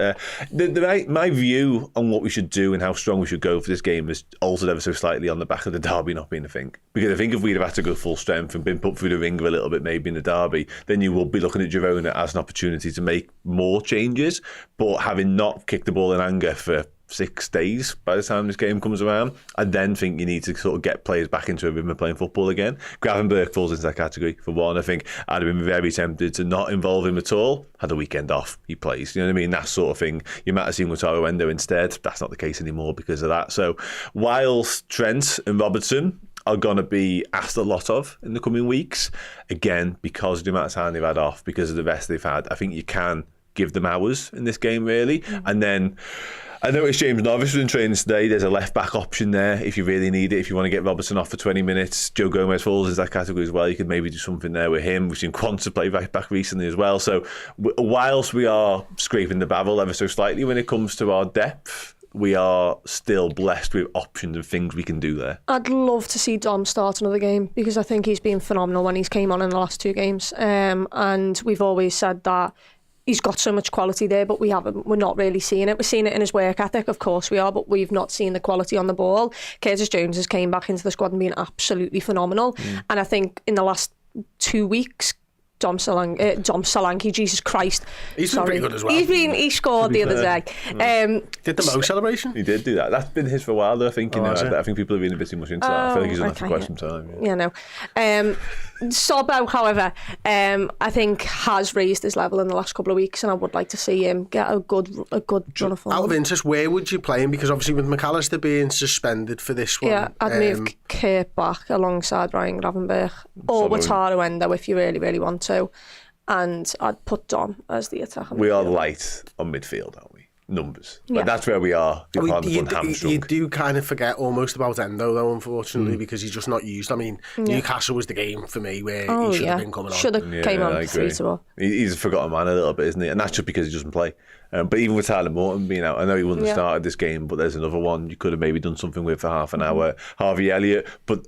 My view on what we should do and how strong we should go for this game has altered ever so slightly on the back of the derby not being a thing. Because I think if we'd have had to go full strength and been put through the ringer a little bit maybe in the derby, then you will be looking at Girona as an opportunity to make more changes. But having not kicked the ball in anger for 6 days by the time this game comes around, I then think you need to sort of get players back into a rhythm of playing football again. Gravenberch falls into that category for one. I think I'd have been very tempted to not involve him at all. Had the weekend off, he plays. You know what I mean? That sort of thing. You might have seen Wataru Endo instead. That's not the case anymore because of that. So whilst Trent and Robertson are going to be asked a lot of in the coming weeks, again, because of the amount of time they've had off, because of the rest they've had, I think you can give them hours in this game, really. And then I noticed James Novice was in training today. There's a left-back option there if you really need it. If you want to get Robertson off for 20 minutes, Joe Gomez falls into that category as well. You could maybe do something there with him. We've seen Quanta play right back recently as well. So whilst we are scraping the barrel ever so slightly when it comes to our depth, we are still blessed with options and things we can do there. I'd love to see Dom start another game because I think he's been phenomenal when he's came on in the last 2 games. And we've always said that he's got so much quality there, but we're not really seeing it. We're seeing it in his work ethic, of course we are, but we've not seen the quality on the ball. Curtis Jones has came back into the squad and been absolutely phenomenal. And I think in the last 2 weeks, Dom Solanke, Jesus Christ. He's been pretty good as well. He scored the other day. Did the Mo celebration? He did do that. That's been his for a while, though, I think. I think people have been a bit too much into that. I feel like he's done that for quite some time. Yeah, no. Sobbo, however, I think has raised his level in the last couple of weeks, and I would like to see him get a good run of form. Out of interest, where would you play him? Because obviously with McAllister being suspended for this one, yeah, I'd move Kurt back alongside Ryan Gravenberch or Wataru Endo if you really, really want to, and I'd put Dom as the attacker. We are light on midfield, aren't we? Numbers. Yeah. But that's where we are. You do kind of forget almost about Endo, though, unfortunately, because he's just not used. I mean, Newcastle was the game for me where he should have been coming on. Should have came on 3-1. He's a forgotten man a little bit, isn't he? And that's just because he doesn't play. But even with Tyler Morton being out, I know he wouldn't have started this game, but there's another one you could have maybe done something with for half an hour. Harvey Elliott. But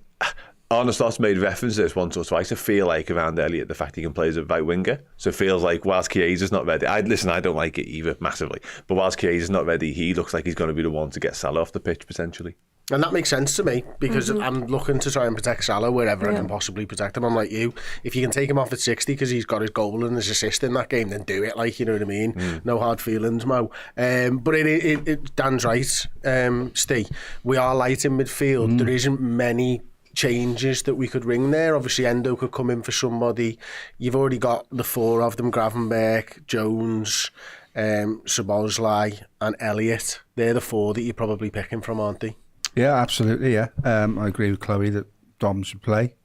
Arne Slot's made reference to this once or twice. I feel like around Elliott, the fact he can play as a right winger. So it feels like whilst Chiesa's not ready, I don't like it either massively. But whilst Chiesa's not ready, he looks like he's going to be the one to get Salah off the pitch potentially. And that makes sense to me because I'm looking to try and protect Salah wherever I can possibly protect him. I'm like you. If you can take him off at 60 because he's got his goal and his assist in that game, then do it. Like, you know what I mean? No hard feelings, Mo. But Dan's right, Ste. We are light in midfield. There isn't many changes that we could ring there. Obviously Endo could come in for somebody. You've already got the 4 of them, Gravenberch, Jones, Szoboszlai and Elliott. They're the 4 that you're probably picking from, aren't they? Yeah, absolutely, yeah. I agree with Chloe that Dom should play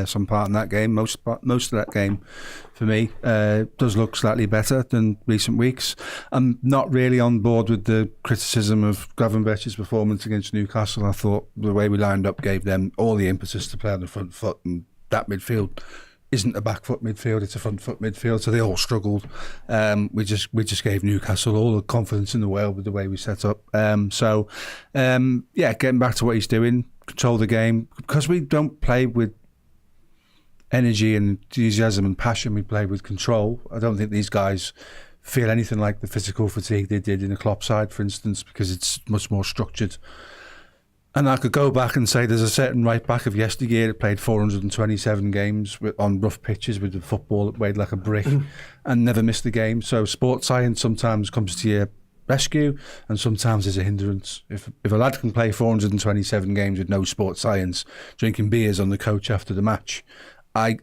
some part in that game. Most of that game, for me, does look slightly better than recent weeks. I'm not really on board with the criticism of Gravenberch's performance against Newcastle. I thought the way we lined up gave them all the impetus to play on the front foot, and that midfield isn't a back foot midfield, it's a front foot midfield, so they all struggled. We just gave Newcastle all the confidence in the world with the way we set up. Getting back to what he's doing, control the game, because we don't play with energy and enthusiasm and passion, we play with control. I don't think these guys feel anything like the physical fatigue they did in the Klopp side, for instance, because it's much more structured. And I could go back and say there's a certain right back of yesteryear that played 427 games on rough pitches with the football that weighed like a brick and never missed a game. So sports science sometimes comes to your rescue and sometimes is a hindrance. If a lad can play 427 games with no sports science, drinking beers on the coach after the match, I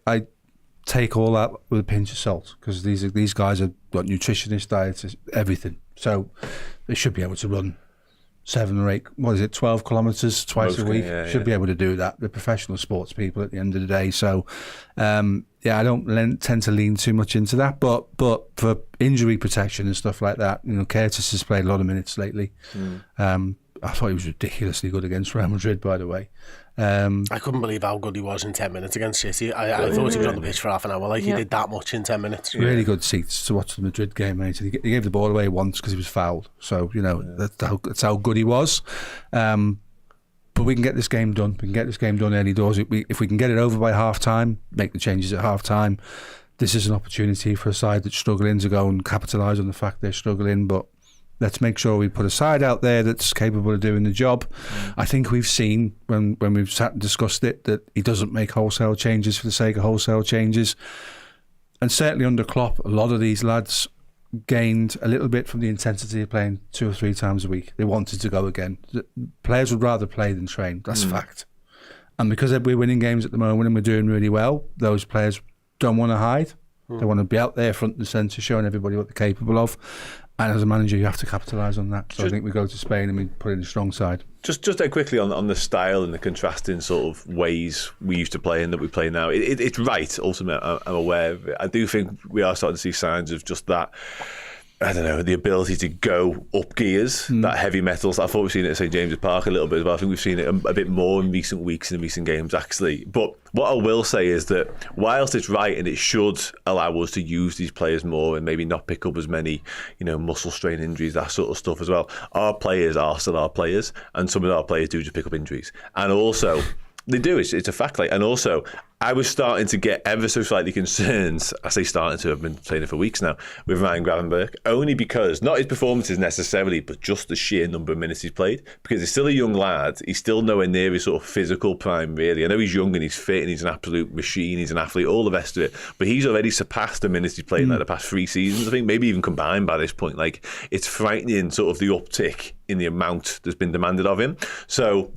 take all that with a pinch of salt, because these guys have got nutritionists, diets, everything. So they should be able to run 7 or 8, 12 kilometres twice a week. Yeah, Should be able to do that. They're professional sports people at the end of the day. So, I don't tend to lean too much into that. But for injury protection and stuff like that, Curtis has played a lot of minutes lately. I thought he was ridiculously good against Real Madrid, by the way. I couldn't believe how good he was in 10 minutes against City. I thought he was on the pitch for half an hour. He did that much in 10 minutes. Really good seats to watch the Madrid game, mate. He gave the ball away once because he was fouled. So, that's how good he was. But we can get this game done. We can get this game done early doors. If we can get it over by half-time, make the changes at half-time, this is an opportunity for a side that's struggling to go and capitalise on the fact they're struggling. But let's make sure we put a side out there that's capable of doing the job. I think we've seen, when we've sat and discussed it, that he doesn't make wholesale changes for the sake of wholesale changes. And certainly under Klopp, a lot of these lads gained a little bit from the intensity of playing 2 or 3 times a week. They wanted to go again. Players would rather play than train. That's a fact. And because we're winning games at the moment and we're doing really well, those players don't want to hide. They want to be out there front and centre, showing everybody what they're capable of. And as a manager, you have to capitalise on that. So I think we go to Spain and we put in a strong side. Just quickly on the style and the contrasting sort of ways we used to play and that we play now. It's right, ultimately, I'm aware of it. I do think we are starting to see signs of just that, I don't know, the ability to go up gears, that heavy metals. I thought we've seen it at St James's Park a little bit, but I think we've seen it a bit more in recent weeks and in recent games, actually. But what I will say is that whilst it's right and it should allow us to use these players more and maybe not pick up as many, muscle strain injuries, that sort of stuff as well, our players are still our players, and some of our players do just pick up injuries. And also, they do. It's a fact. And also, I was starting to get ever so slightly concerned. I say starting to, I've been saying it for weeks now, with Ryan Gravenberch, only because, not his performances necessarily, but just the sheer number of minutes he's played. Because he's still a young lad. He's still nowhere near his sort of physical prime, really. I know he's young and he's fit and he's an absolute machine. He's an athlete, all the rest of it. But he's already surpassed the minutes he's played in the past 3 seasons, I think, maybe even combined by this point. It's frightening, sort of the uptick in the amount that's been demanded of him. So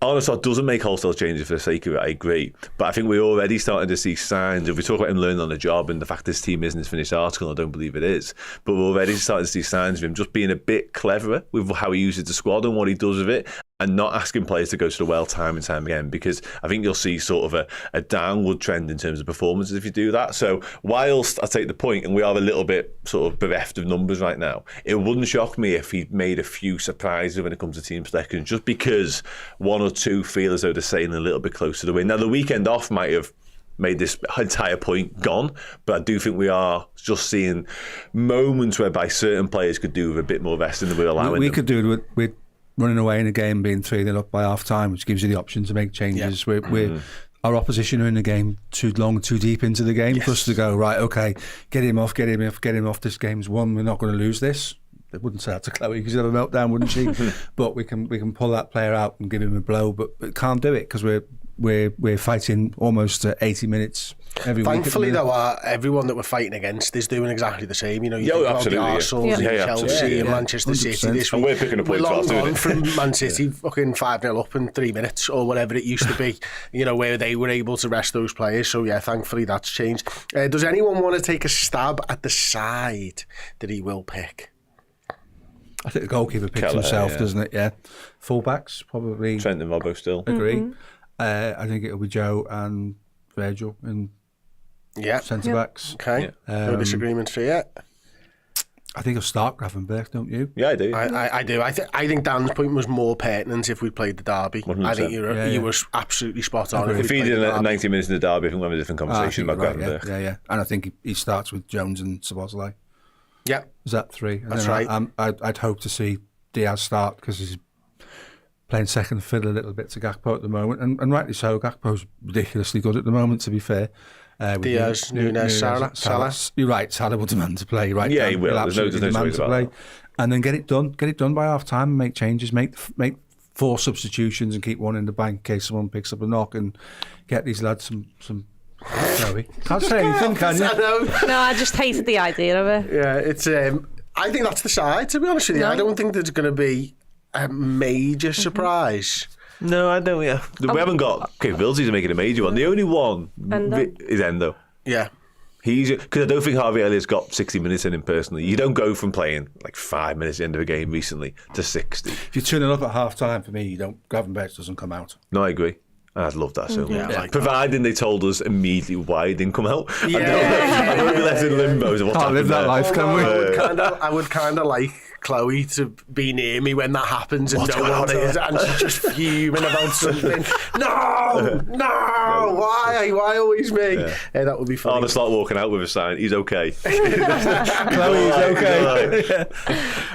Honestly, doesn't make wholesale changes for the sake of it, I agree. But I think we're already starting to see signs. If we talk about him learning on the job and the fact this team isn't his finished article, I don't believe it is. But we're already starting to see signs of him just being a bit cleverer with how he uses the squad and what he does with it, and not asking players to go to the well time and time again, because I think you'll see sort of a downward trend in terms of performances if you do that. So whilst I take the point, and we are a little bit sort of bereft of numbers right now, it wouldn't shock me if he made a few surprises when it comes to team selection, just because one or two feel as though they're sailing a little bit closer to the win. Now, the weekend off might have made this entire point gone, but I do think we are just seeing moments whereby certain players could do with a bit more rest than we're allowing them. We could do it with running away in a game, being 3-0 up by half time, which gives you the option to make changes. Yeah. Our opposition are in the game too long, too deep into the game for us to go, right, okay, get him off, this game's won, we're not going to lose this. They wouldn't say that to Chloe because she'd have a meltdown, wouldn't she? But we can pull that player out and give him a blow, but can't do it because we're fighting almost 80 minutes every week. Thankfully, though, everyone that we're fighting against is doing exactly the same. You know, you think about the Arsenal, Chelsea, and Manchester 100%. City. This and we're picking up points. We're long gone from Man City fucking 5-0 up in 3 minutes or whatever it used to be. You know, where they were able to rest those players. So yeah, thankfully that's changed. Does anyone want to take a stab at the side that he will pick? I think the goalkeeper picks himself, doesn't it? Yeah. Fullbacks, probably. Trent and Robbo still. Agree. Mm-hmm. I think it'll be Joe and Virgil and centre-backs. Okay. No disagreements for you. I think I'll start Gravenberch, don't you? Yeah, I do. I do. I think Dan's point was more pertinent if we played the derby. 100%. I think you were absolutely spot on. If he did 90 minutes in the derby, I think we'll have a different conversation about Gravenberch. Yeah. And I think he starts with Jones and Szoboszlai. Yeah. Is that 3? And that's right. I'd hope to see Diaz start because he's playing second fiddle a little bit to Gakpo at the moment. And rightly so. Gakpo's ridiculously good at the moment, to be fair. Diaz, Nunes, Salah. You're right. Salah will demand to play. Right? Yeah, he will. There's no demand to play. And then get it done. Get it done by half time and make changes. Make 4 substitutions and keep one in the bank in case someone picks up a knock, and get these lads some Sorry. Can't say anything, can you? No, I just hated the idea of it. Yeah, it's. I think that's the side, to be honest with you. No. I don't think there's going to be a major surprise. No, I don't. Yeah, we haven't got capability to make it a major one. The only one is Endo. Yeah. Because I don't think Harvey Elliott's got 60 minutes in him personally. You don't go from playing like 5 minutes at the end of a game recently to 60. If you're turning up at half time, for me, you don't. Gravenberch doesn't come out. No, I agree. I'd love that so much. Yeah, Providing they told us immediately why he didn't come out. Yeah. I don't want to be left in limbo. So Can't live that life, can we? I would kind of like Chloe to be near me when that happens and know what it is, and she's just fuming about something. No, why always me? Yeah. That would be fun. I'll start walking out with a sign. He's okay. Chloe's okay.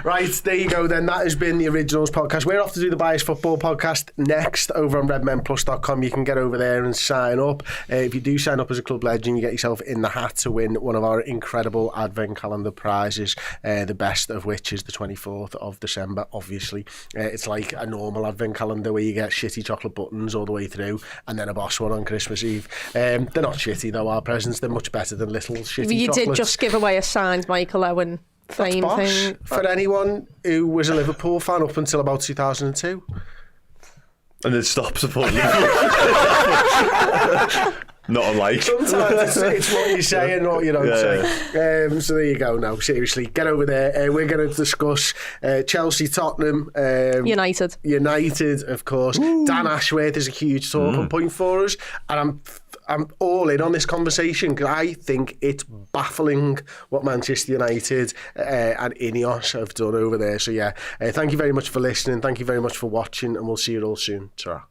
Right, there you go then. That has been the Originals podcast. We're off to do the Bias Football podcast next over on redmenplus.com. You can get over there and sign up. If you do sign up as a club legend, you get yourself in the hat to win one of our incredible advent calendar prizes, the best of which is the 24th of December, obviously. It's like a normal advent calendar where you get shitty chocolate buttons all the way through and then a boss one on Christmas Eve. They're not shitty though, our presents. They're much better than little shitty You chocolates. did just give away a signed Michael Owen fame thing. For anyone who was a Liverpool fan up until about 2002. And then stop supporting Liverpool. Not unlike. Sometimes it's what you say and what you don't say. So there you go now, seriously. Get over there. We're going to discuss Chelsea, Tottenham. United, of course. Ooh. Dan Ashworth is a huge talking point for us. And I'm all in on this conversation because I think it's baffling what Manchester United and Ineos have done over there. So yeah, thank you very much for listening. Thank you very much for watching and we'll see you all soon. Ta-ra.